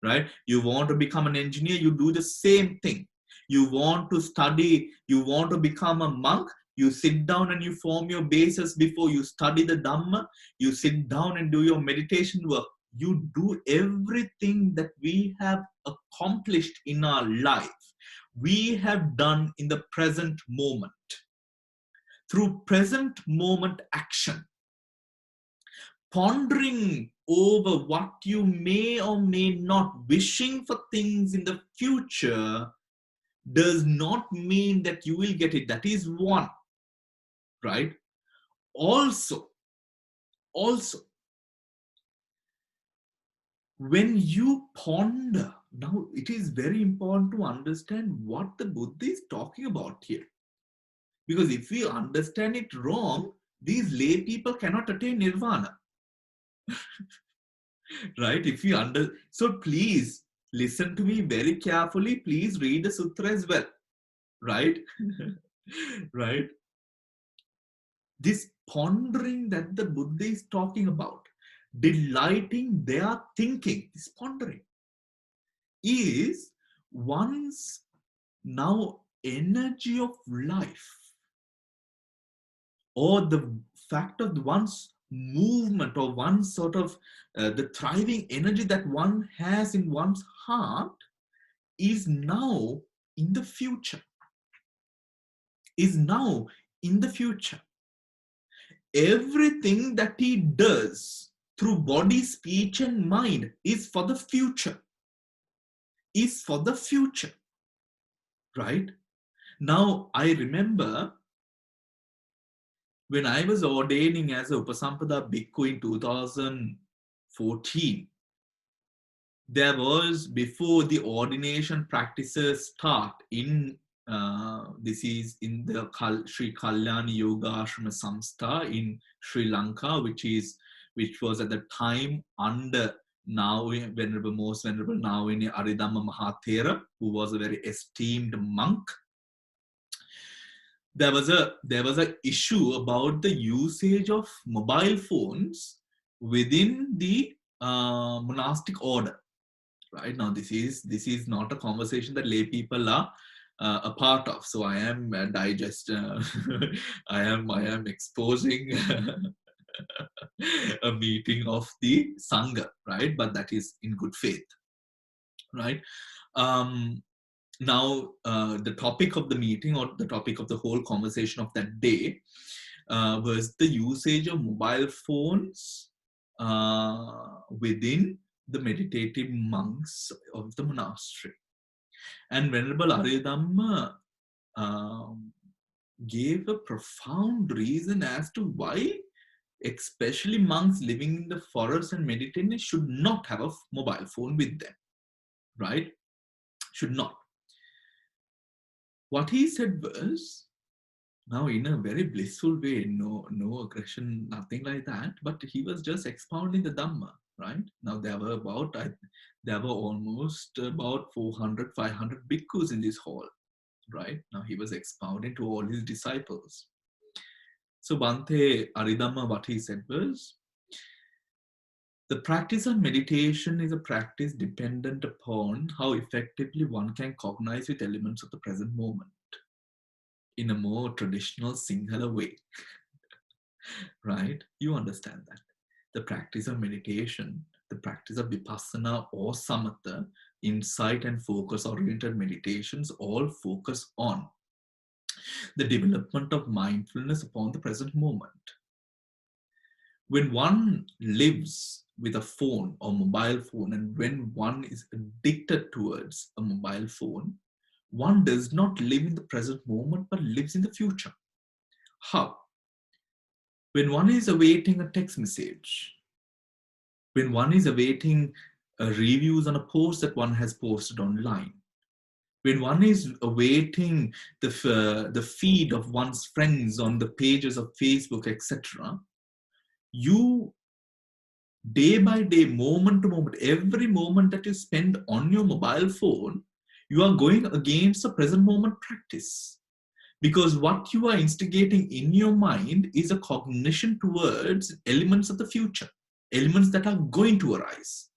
right? You want to become an engineer, you do the same thing. You want to study, you want to become a monk, you sit down and you form your basis before you study the Dhamma, you sit down and do your meditation work. You do everything that we have accomplished in our life. We have done in the present moment. Through present moment action, pondering over what you may or may not wishing for things in the future does not mean that you will get it. That is one, right? Also, when you ponder, now it is very important to understand what the Buddha is talking about here. Because if we understand it wrong, these lay people cannot attain nirvana. Right? If you so please listen to me very carefully. Please read the sutra as well. Right? Right? This pondering that the Buddha is talking about, delighting their thinking, this pondering, is one's now energy of life, or the fact of one's movement, or one's sort of the thriving energy that one has in one's heart is now in the future, is now in the future. Everything that he does through body, speech, and mind is for the future, is for the future, right? Now, I remember when I was ordaining as a Upasampada Bhikkhu in 2014, there was, before the ordination practices start in, this is in the Sri Kalyani Yoga Ashrama Samstha in Sri Lanka, which was at the time under now Venerable, most Venerable now in Aridhamma Mahathera, who was a very esteemed monk. There was a issue about the usage of mobile phones within the monastic order. Right now, this is not a conversation that lay people are a part of. So I am I am exposing a meeting of the sangha, right? But that is in good faith, right? Now, the topic of the meeting, or the topic of the whole conversation of that day, was the usage of mobile phones within the meditative monks of the monastery. And Venerable Aryadhamma gave a profound reason as to why, especially monks living in the forest and meditating, should not have a mobile phone with them, right? Should not. What he said was, now in a very blissful way, no aggression, nothing like that, but he was just expounding the Dhamma, right? Now there were almost about 400, 500 bhikkhus in this hall, right? Now he was expounding to all his disciples. So Bhante Aridhamma, what he said was, the practice of meditation is a practice dependent upon how effectively one can cognize with elements of the present moment in a more traditional Sinhala way, right? You understand that. The practice of meditation, the practice of vipassana or samatha, insight and focus-oriented meditations all focus on the development of mindfulness upon the present moment. When one lives with a phone or mobile phone, and when one is addicted towards a mobile phone, one does not live in the present moment, but lives in the future. How? When one is awaiting a text message, when one is awaiting reviews on a post that one has posted online, when one is awaiting the feed of one's friends on the pages of Facebook, etc., you, day by day, moment to moment, every moment that you spend on your mobile phone, you are going against the present moment practice. Because what you are instigating in your mind is a cognition towards elements of the future, elements that are going to arise.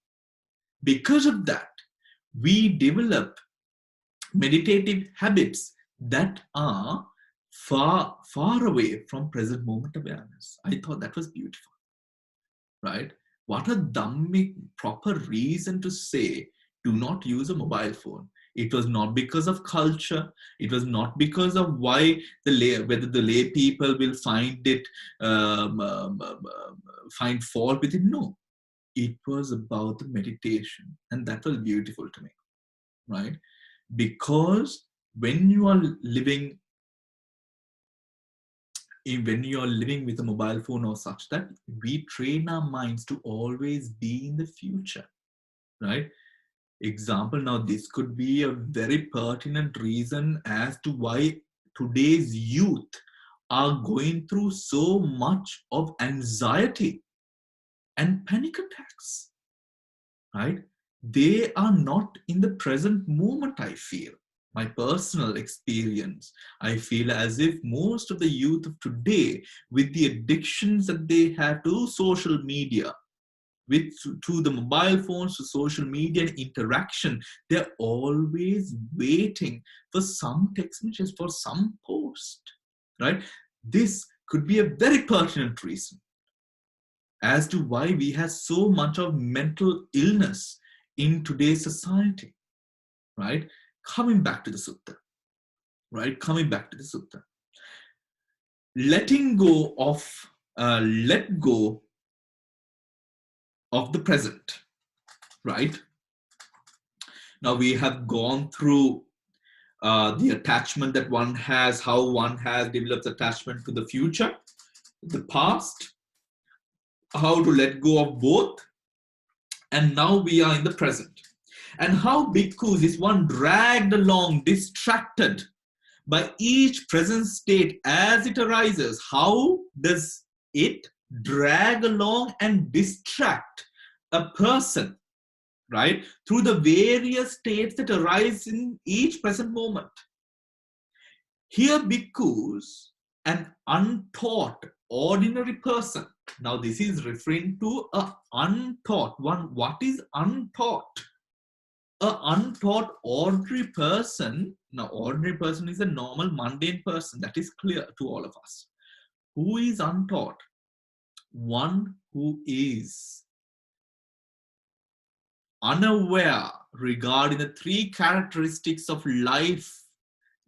Because of that, we develop meditative habits that are far, far away from present moment awareness. I thought that was beautiful, right? What a Dhammic proper reason to say, do not use a mobile phone. It was not because of culture. It was not because of why whether the lay people will find it, find fault with it. No, it was about the meditation, and that was beautiful to me, right? Because when you are living with a mobile phone or such, that we train our minds to always be in the future, right? Example, now this could be a very pertinent reason as to why today's youth are going through so much of anxiety and panic attacks, right? They are not in the present moment, I feel. my personal experience, I feel as if most of the youth of today, with the addictions that they have to social media, to the mobile phones, to social media and interaction, they're always waiting for some text messages, for some post, right? This could be a very pertinent reason as to why we have so much of mental illness in today's society, right? Coming back to the sutta, right? Coming back to the sutta. Letting go of, let go of the present, right? Now we have gone through the attachment that one has, how one has developed attachment to the future, the past, how to let go of both, and now we are in the present. And how bhikkhus is one dragged along, distracted by each present state as it arises. How does it drag along and distract a person, right, through the various states that arise in each present moment? Here, bhikkhus, an untaught, ordinary person. Now, this is referring to an untaught one. What is untaught? An untaught, ordinary person. Now, ordinary person is a normal, mundane person. That is clear to all of us. Who is untaught? One who is unaware regarding the three characteristics of life: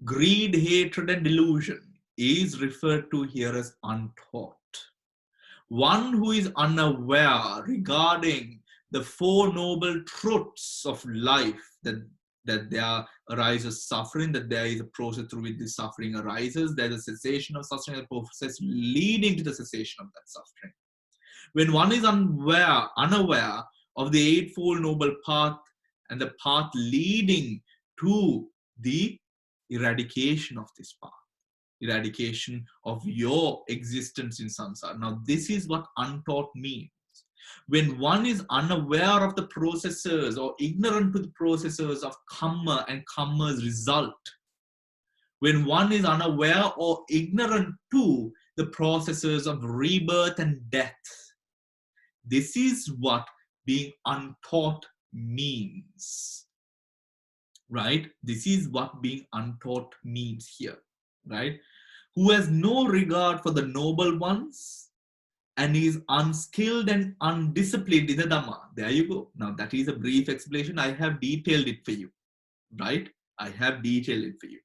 greed, hatred, and delusion, is referred to here as untaught. One who is unaware regarding the four noble truths of life, that there arises suffering, that there is a process through which this suffering arises, there is a cessation of suffering, a process leading to the cessation of that suffering. When one is unaware of the Eightfold Noble Path and the path leading to the eradication of this path, eradication of your existence in samsara. Now, this is what untaught means. When one is unaware of the processes or ignorant to the processes of karma and karma's result, when one is unaware or ignorant to the processes of rebirth and death, this is what being untaught means, right? This is what being untaught means here, right? Who has no regard for the noble ones and is unskilled and undisciplined in the Dhamma. There you go. Now, that is a brief explanation. I have detailed it for you, right? I have detailed it for you.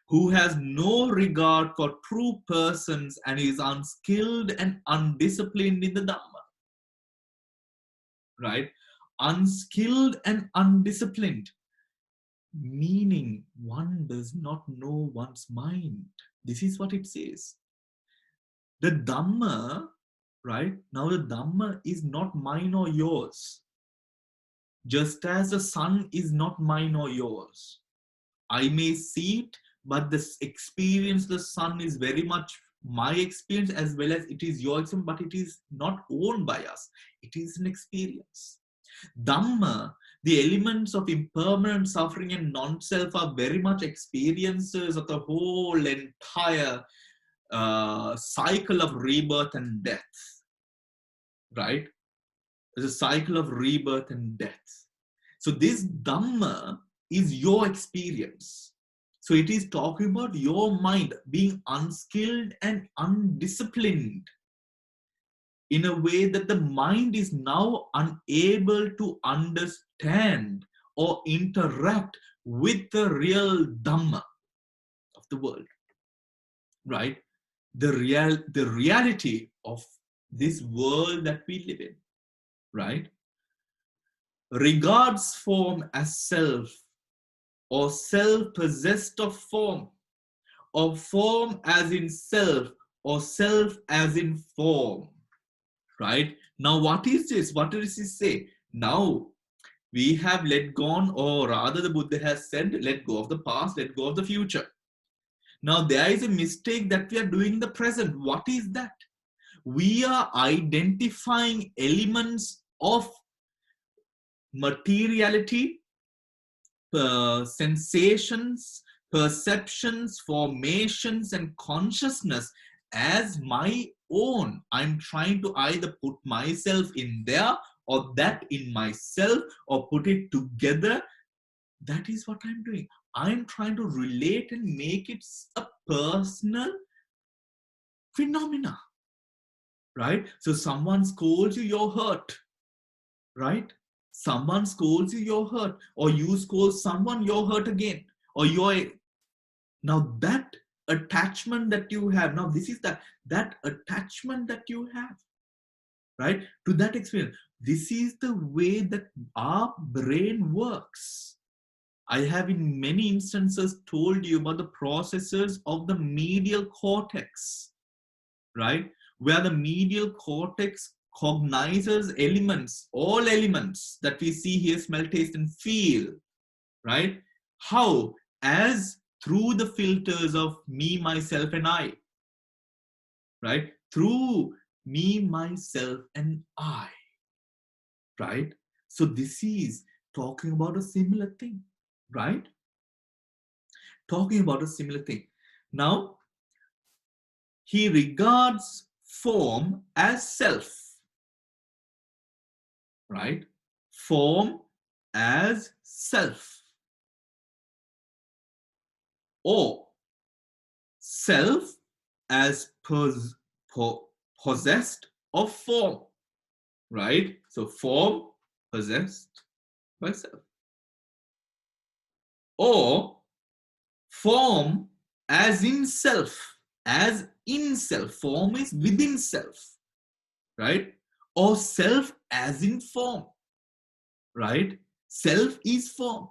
Who has no regard for true persons and is unskilled and undisciplined in the Dhamma, right? Unskilled and undisciplined, meaning one does not know one's mind. This is what it says. The Dhamma, right? Now the Dhamma is not mine or yours. Just as the sun is not mine or yours. I may see it, but this experience, the sun, is very much my experience as well as it is your experience, but it is not owned by us. It is an experience. Dhamma, the elements of impermanent suffering and non-self, are very much experiences of the whole entire cycle of rebirth and death, right? There's a cycle of rebirth and death. So this Dhamma is your experience. So it is talking about your mind being unskilled and undisciplined in a way that the mind is now unable to understand or interact with the real Dhamma of the world, right? The reality of this world that we live in, right? Regards form as self, or self-possessed of form, or form as in self, or self as in form, right? Now, what is this? What does this say? Now, we have let go, or rather the Buddha has said, let go of the past, let go of the future. Now, there is a mistake that we are doing in the present. What is that? We are identifying elements of materiality sensations, perceptions, formations, and consciousness as my own. I'm trying to either put myself in there or that in myself or put it together. That is what I'm doing. I'm trying to relate and make it a personal phenomena, right? So someone scolds you, you're hurt, right? Someone scolds you, you're hurt, or you scold someone, you're hurt again, or you're now that attachment that you have. Now this is that attachment that you have, right, to that experience. This is the way that our brain works. I have in many instances told you about the processes of the medial cortex, right? Where the medial cortex cognizes elements, all elements that we see, hear, smell, taste, and feel, right? How? As through the filters of me, myself, and I, right? Through me, myself, and I, right? So this is talking about a similar thing, right? Talking about a similar thing. Now, he regards form as self, right? Form as self, or self as possessed of form, right? So form possessed by self, or form as in self, as in self. Form is within self, right? Or self as in form, right? Self is form.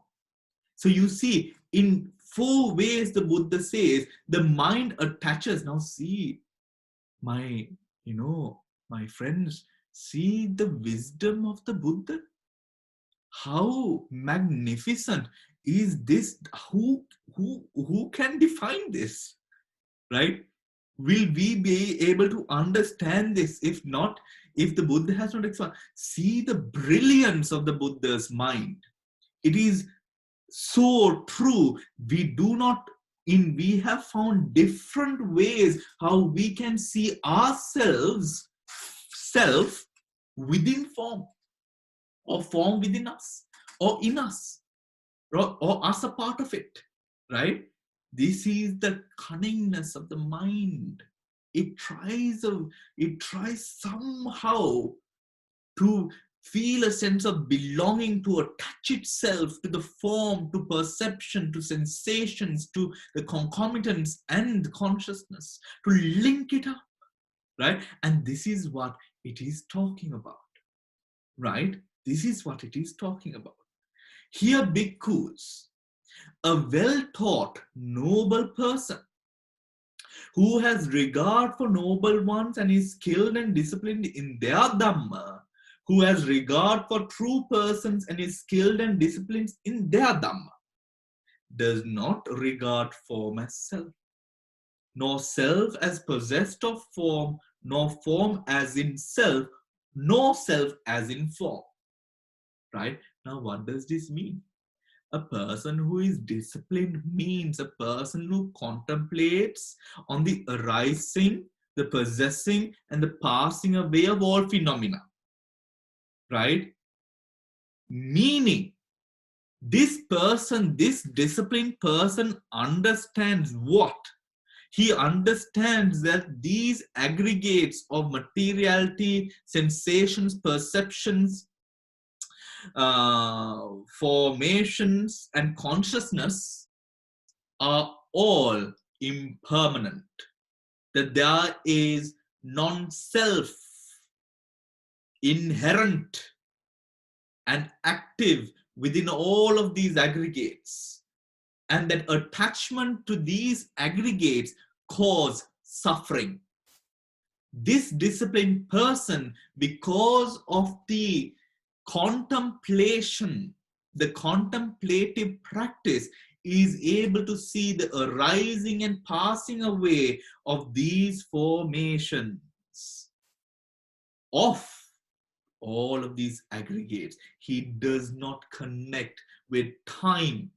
So you see, in 4 ways the Buddha says the mind attaches. Now see, my, my friends, see the wisdom of the Buddha. How magnificent is this? Who can define this, right? Will we be able to understand this? If not, if the Buddha has not explained, see the brilliance of the Buddha's mind. It is so true. We have found different ways how we can see ourselves, self, within form, or form within us, or in us, or us a part of it, right? This is the cunningness of the mind. It tries somehow to feel a sense of belonging, to attach itself to the form, to perception, to sensations, to the concomitants and consciousness, to link it up, right? And this is what it is talking about, right? This is what it is talking about. Here, bhikkhus, a well-taught, noble person who has regard for noble ones and is skilled and disciplined in their Dhamma, who has regard for true persons and is skilled and disciplined in their Dhamma, does not regard form as self, nor self as possessed of form, nor form as in self, nor self as in form. Right? Now, what does this mean? A person who is disciplined means a person who contemplates on the arising, the possessing, and the passing away of all phenomena. Right? Meaning, this person, this disciplined person understands what? He understands that these aggregates of materiality, sensations, perceptions, formations, and consciousness are all impermanent. That there is non-self inherent and active within all of these aggregates, and that attachment to these aggregates cause suffering. This disciplined person, because of the contemplation, the contemplative practice, is able to see the arising and passing away of these formations of all of these aggregates. He does not connect with time,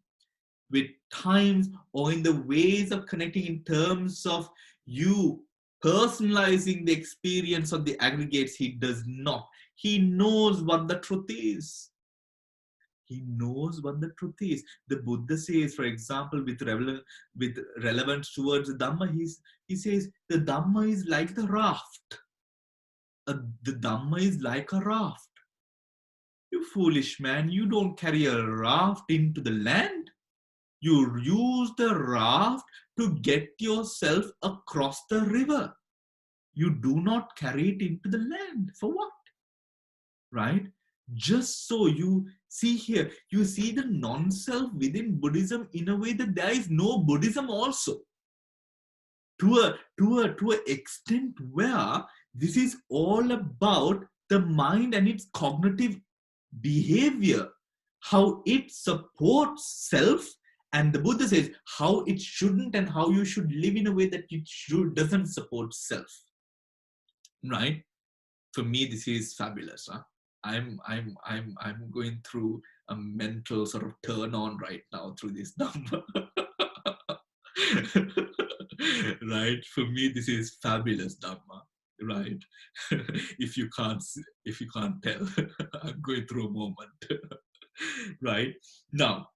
with times, or in the ways of connecting in terms of you personalizing the experience of the aggregates. He does not. He knows what the truth is. He knows what the truth is. The Buddha says, for example, with relevance towards the Dhamma, he says the Dhamma is like the raft. The Dhamma is like a raft. You foolish man, you don't carry a raft into the land. You use the raft to get yourself across the river. You do not carry it into the land. For what? Right? Just so you see here, you see the non-self within Buddhism in a way that there is no Buddhism also. To a extent where this is all about the mind and its cognitive behavior, how it supports self, and the Buddha says how it shouldn't and how you should live in a way that it doesn't support self. Right? For me, this is fabulous. Huh? I'm going through a mental sort of turn on right now through this Dhamma. Right? For me, this is fabulous Dhamma. Right? if you can't tell, I'm going through a moment. Right? Now,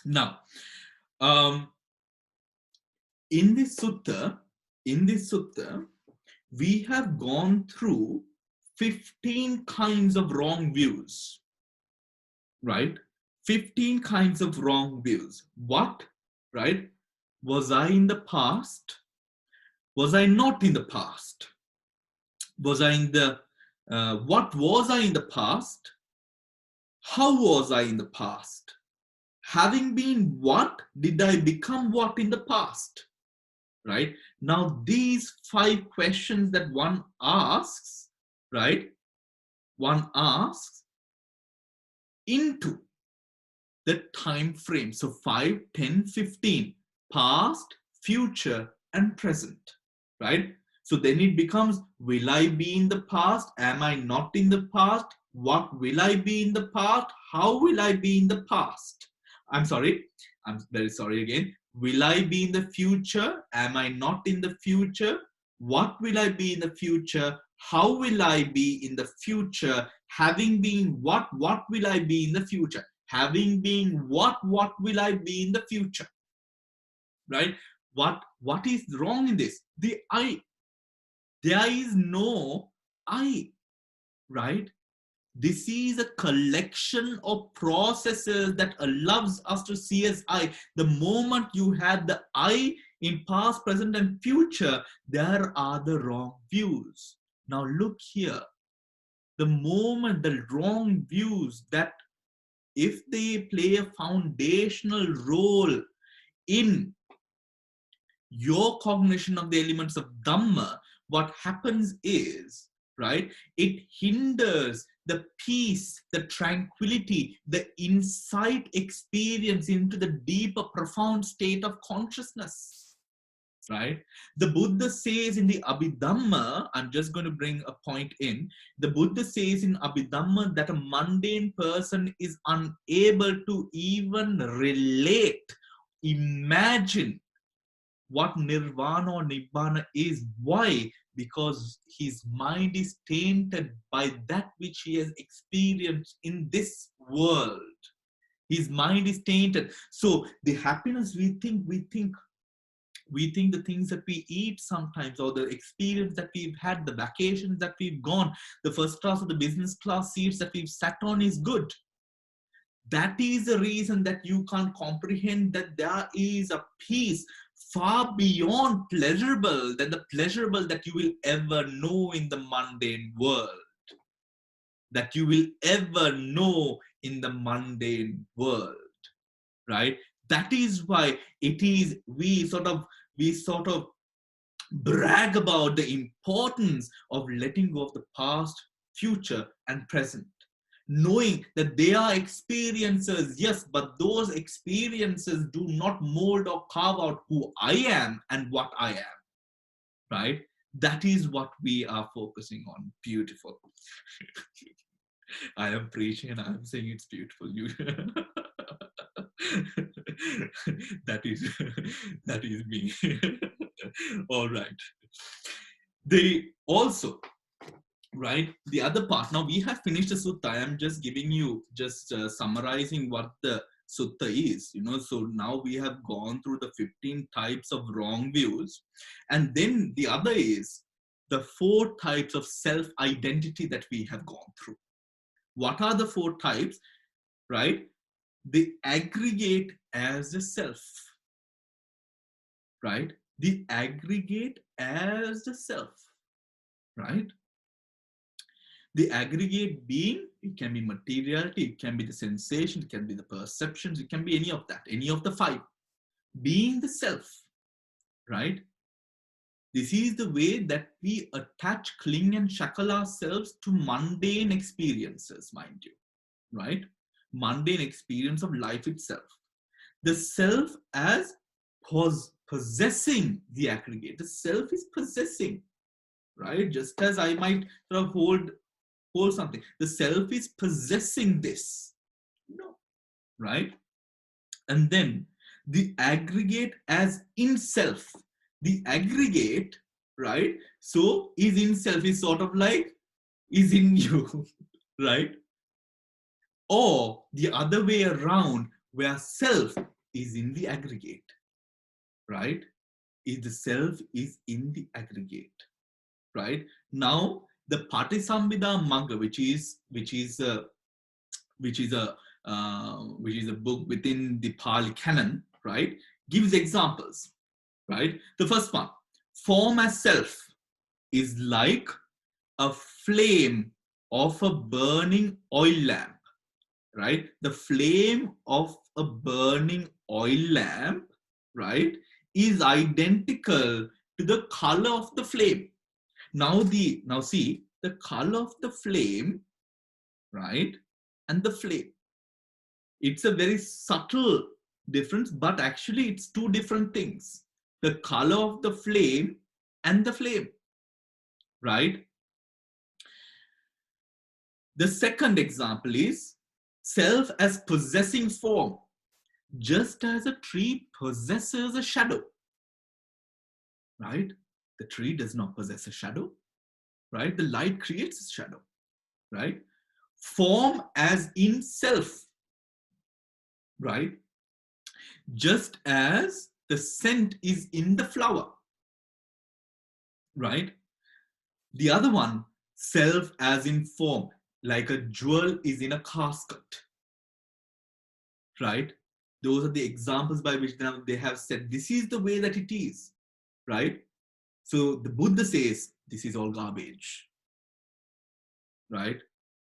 now, in this sutta, we have gone through 15 kinds of wrong views, right? 15 kinds of wrong views. What, right? Was I in the past? Was I not in the past? Was I in the, what was I in the past? How was I in the past? Having been what, did I become what in the past? Right? Now, these 5 questions that one asks, right? One asks into the time frame. So 5, 10, 15, past, future, and present, right? So then it becomes, will I be in the past? Am I not in the past? What will I be in the past? How will I be in the past? I'm very sorry again. Will I be in the future? Am I not in the future? What will I be in the future? How will I be in the future? Having been what will I be in the future? Having been what will I be in the future? Right? What is wrong in this? The I. There is no I, right? This is a collection of processes that allows us to see as I. The moment you have the I in past, present, and future, there are the wrong views. Now look here. The moment the wrong views that if they play a foundational role in your cognition of the elements of Dhamma, what happens is, right, it hinders the peace, the tranquility, the insight experience into the deeper, profound state of consciousness, right? The Buddha says in the Abhidhamma, I'm just going to bring a point in, the Buddha says in Abhidhamma that a mundane person is unable to even relate, imagine what nirvana or nibbana is. Why? Because his mind is tainted by that which he has experienced in this world. His mind is tainted. So the happiness we think the things that we eat sometimes, or the experience that we've had, the vacations that we've gone, the first class or the business class seats that we've sat on is good. That is the reason that you can't comprehend that there is a peace far beyond pleasurable than the pleasurable that you will ever know in the mundane world. That you will ever know in the mundane world, right? That is why it is, we sort of brag about the importance of letting go of the past, future, and present. Knowing that they are experiences, yes, but those experiences do not mold or carve out who I am and what I am, right? That is what we are focusing on. Beautiful. I am preaching and I am saying it's beautiful. You that is that is me. All right. They also, right, the other part. Now we have finished the sutta. I am just giving you, just summarizing what the sutta is. So now we have gone through the 15 types of wrong views, and then the other is the 4 types of self-identity that we have gone through. What are the 4 types? Right? The aggregate as a self. Right? The aggregate as the self. Right? The aggregate being, it can be materiality, it can be the sensation, it can be the perceptions, it can be any of that, any of the 5. Being the self, right? This is the way that we attach, cling, and shackle ourselves to mundane experiences, mind you, right? Mundane experience of life itself. The self as possessing the aggregate. The self is possessing, right? Just as I might sort of hold something. The self is possessing this. No, right? And then the aggregate as in self. The aggregate, right? So is in self, is sort of like is in you, right? Or the other way around, where self is in the aggregate, right? Is the self is in the aggregate, right? Now the Patisambhida Magga, which is a book within the Pali canon, right, gives examples, right? The first one, form as self is like a flame of a burning oil lamp, right? The flame of a burning oil lamp, right, is identical to the color of the flame. Now see the color of the flame, right, and the flame. It's a very subtle difference, but actually it's 2 different things. The color of the flame and the flame, right? The second example is self as possessing form, just as a tree possesses a shadow, right? The tree does not possess a shadow, right? The light creates a shadow, right? Form as in self, right? Just as the scent is in the flower, right? The other one, self as in form, like a jewel is in a casket, right? Those are the examples by which they have said this is the way that it is, right? So the Buddha says this is all garbage, right?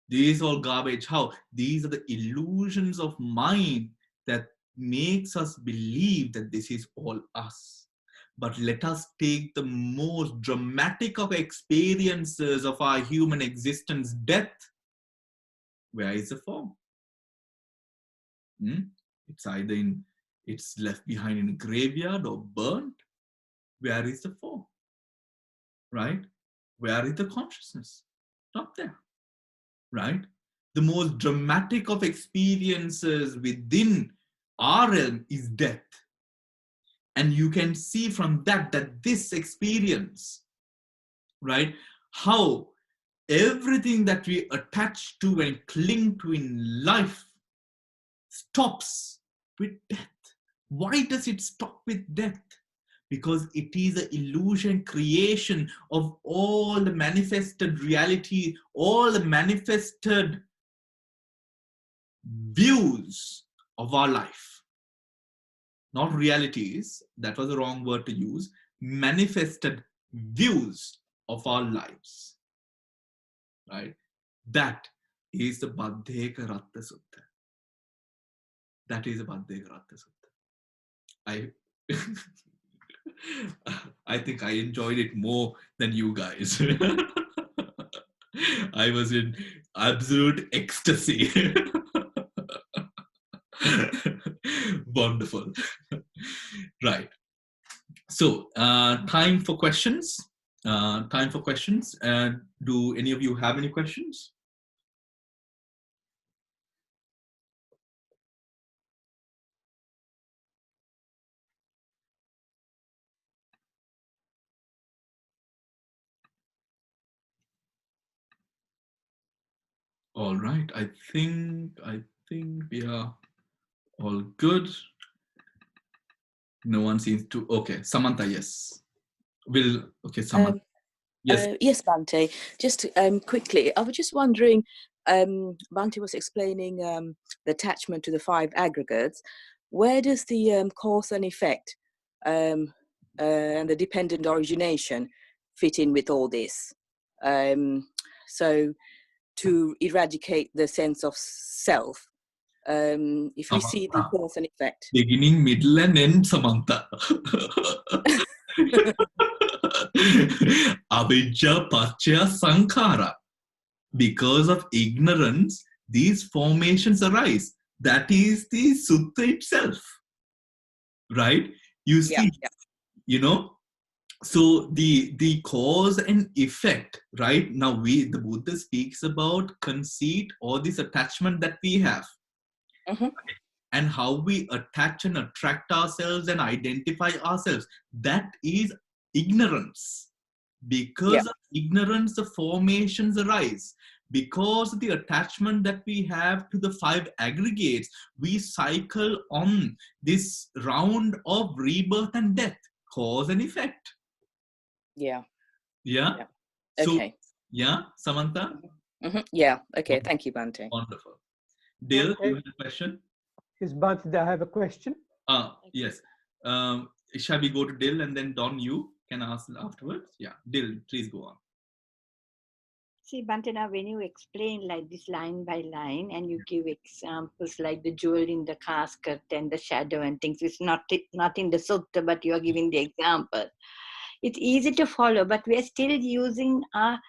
This is all garbage. How? These are the illusions of mind that makes us believe that this is all us. But let us take the most dramatic of experiences of our human existence, death. Where is the form? It's either it's left behind in a graveyard or burnt. Where is the form? Right? Where is the consciousness? Not there. Right? The most dramatic of experiences within our realm is death. And you can see from that this experience, right, how everything that we attach to and cling to in life stops with death. Why does it stop with death? Because it is an illusion creation of all the manifested reality, all the manifested views of our life. Not realities, that was the wrong word to use, manifested views of our lives. Right? That is the Bhaddhekaratta Sutta. That is the Bhaddhekaratta Sutta. I think I enjoyed it more than you guys. I was in absolute ecstasy. Wonderful. Right. So, time for questions. Time for questions. Do any of you have any questions? All right. I think we are all good. No one seems to. Okay, Samantha, yes. Okay, Samantha. Yes. Yes, Bhante. Just quickly, I was just wondering, Bhante was explaining the attachment to the 5 aggregates. Where does the cause and effect and the dependent origination fit in with all this? So to eradicate the sense of self, if we see the cause and effect. Beginning, middle, and end, Samantha. Avijja Pachya Sankhara. Because of ignorance, these formations arise. That is the Sutta itself. Right? You see, you know, so the cause and effect, right? Now the Buddha speaks about conceit or this attachment that we have. And how we attach and attract ourselves and identify ourselves. That is ignorance. Because of ignorance, the formations arise. Because of the attachment that we have to the 5 aggregates, we cycle on this round of rebirth and death, cause and effect. Yeah. Okay. So, yeah, Samantha? Yeah. Okay. Thank you, Bhante. Wonderful. Dil, you have a question? Yes, Bhante, I have a question. Yes. Shall we go to Dil and then Don, you can ask afterwards? Yeah. Dil, please go on. See, Bhante, now when you explain like this line by line and you give examples like the jewel in the casket and the shadow and things, it's not in the sutta, but you are giving the example. It's easy to follow, but we are still using our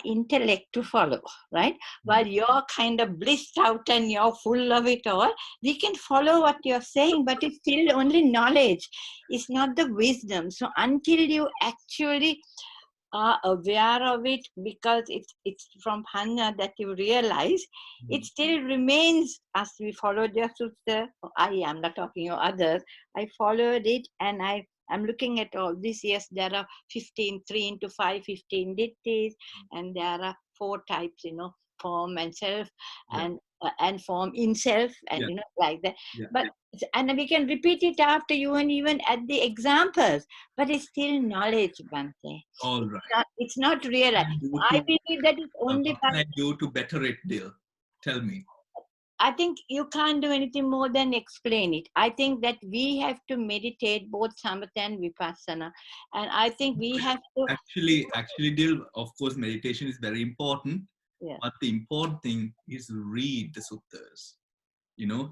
intellect to follow, right? While you're kind of blissed out and you're full of it all, we can follow what you're saying, but it's still only knowledge. It's not the wisdom. So until you actually are aware of it, because it's from Hanya that you realize, it still remains as we followed your sutta. I am not talking of others. I followed it and I'm looking at all this. Yes, there are 15, 3 into 5, 15 ditthis, and there are 4 types, form and self, and form in self, and like that. But and we can repeat it after you and even at the examples, but it's still knowledge, Bhante. All right. It's not real. I believe that it's only. What can I do to better it, Dil? Tell me. I think you can't do anything more than explain it. I think that we have to meditate both samatha and vipassana, and I think we have to. Actually, Dil, of course, meditation is very important. Yeah. But the important thing is read the suttas.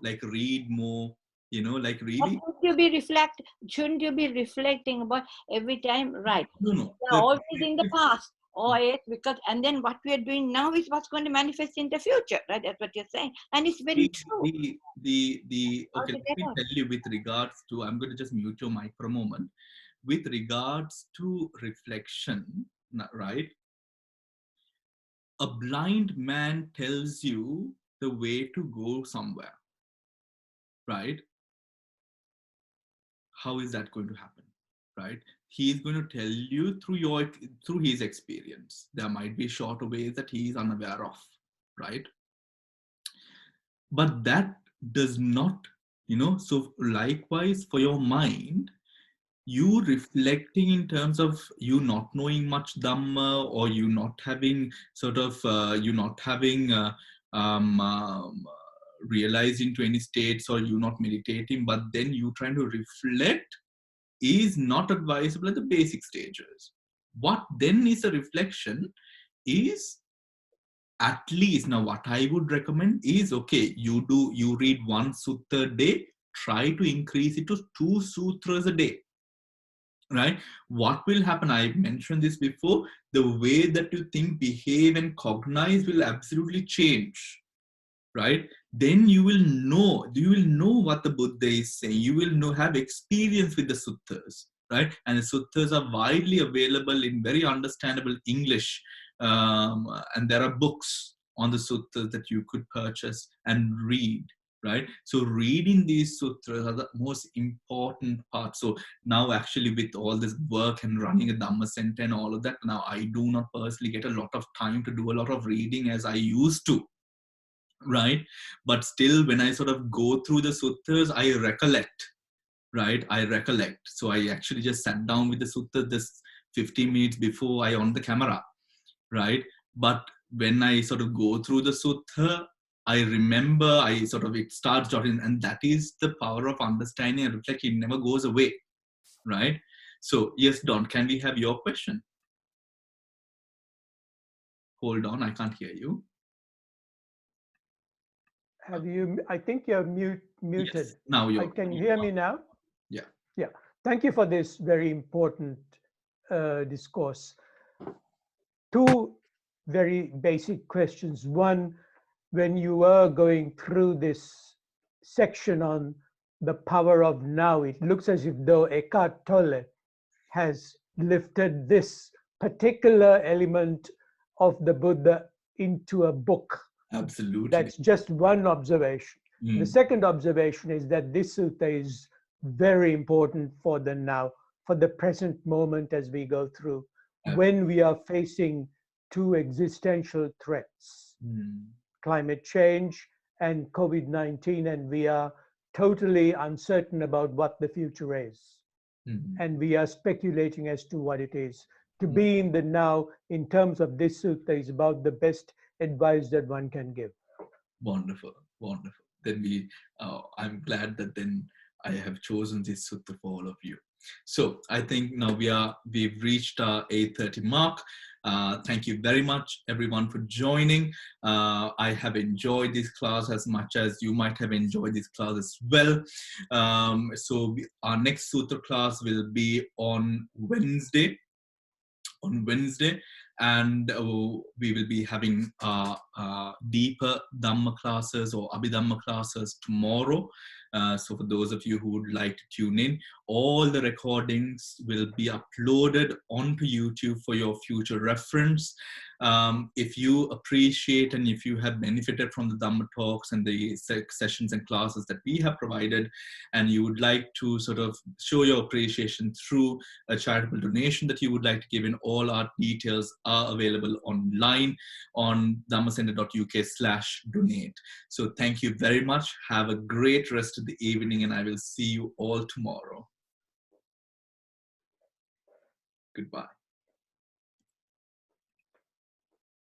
Like read more. Like really. Shouldn't you be reflecting about every time? Right. No. They're always in the past. Because and then what we are doing now is what's going to manifest in the future, right? That's what you're saying, and it's very true. Okay, let me tell you with regards to. I'm going to just mute your mic for a moment. With regards to reflection, right? A blind man tells you the way to go somewhere, right? How is that going to happen, right? He is going to tell you through his experience. There might be shorter ways that he is unaware of, right? But that does not, so likewise for your mind, you reflecting in terms of you not knowing much Dhamma, or you not having realized into any states, or you not meditating, but then you trying to reflect is not advisable at the basic stages. What then is a reflection is, at least now what I would recommend is, okay, you read 1 sutta a day, try to increase it to 2 sutras a day. Right? What will happen? I mentioned this before. The way that you think, behave, and cognize will absolutely change. Right? Then you will know what the Buddha is saying. You will have experience with the suttas. right? And the suttas are widely available in very understandable English. And there are books on the suttas that you could purchase and read, right? So reading these sutras are the most important part. So now actually with all this work and running a Dhamma center and all of that, now I do not personally get a lot of time to do a lot of reading as I used to, right? But still, when I sort of go through the suttas, I recollect, right? I recollect. So I actually just sat down with the sutta this 15 minutes before I on the camera, right? But when I sort of go through the sutta, I remember, it starts jotting, and that is the power of understanding and reflection. It never goes away, right? So yes, Don, can we have your question? Hold on, I can't hear you. Have you? I think you're muted. Yes, now you're. Can you hear me now? Yeah. Yeah. Thank you for this very important discourse. Two very basic questions. One, when you were going through this section on the power of now, it looks as if though Eckhart Tolle has lifted this particular element of the Buddha into a book. Absolutely. That's just one observation. The second observation is that this sutta is very important for the now, for the present moment as we go through, when we are facing two existential threats, climate change and COVID-19, and we are totally uncertain about what the future is. And we are speculating as to what it is. To be in the now, in terms of this sutta, is about the best advice that one can give. Wonderful, wonderful. Then I'm glad that then I have chosen this sutta for all of you. So I think now we've reached our 8:30 mark. Thank you very much, everyone, for joining. I have enjoyed this class as much as you might have enjoyed this class as well. Our next sutta class will be on Wednesday. And we will be having deeper Dhamma classes or Abhidhamma classes tomorrow. So for those of you who would like to tune in, all the recordings will be uploaded onto YouTube for your future reference. If you appreciate and if you have benefited from the Dhamma talks and the sessions and classes that we have provided, and you would like to sort of show your appreciation through a charitable donation that you would like to give in, all our details are available online on dhammacenter.uk/donate. So thank you very much. Have a great rest of the evening, and I will see you all tomorrow. Goodbye.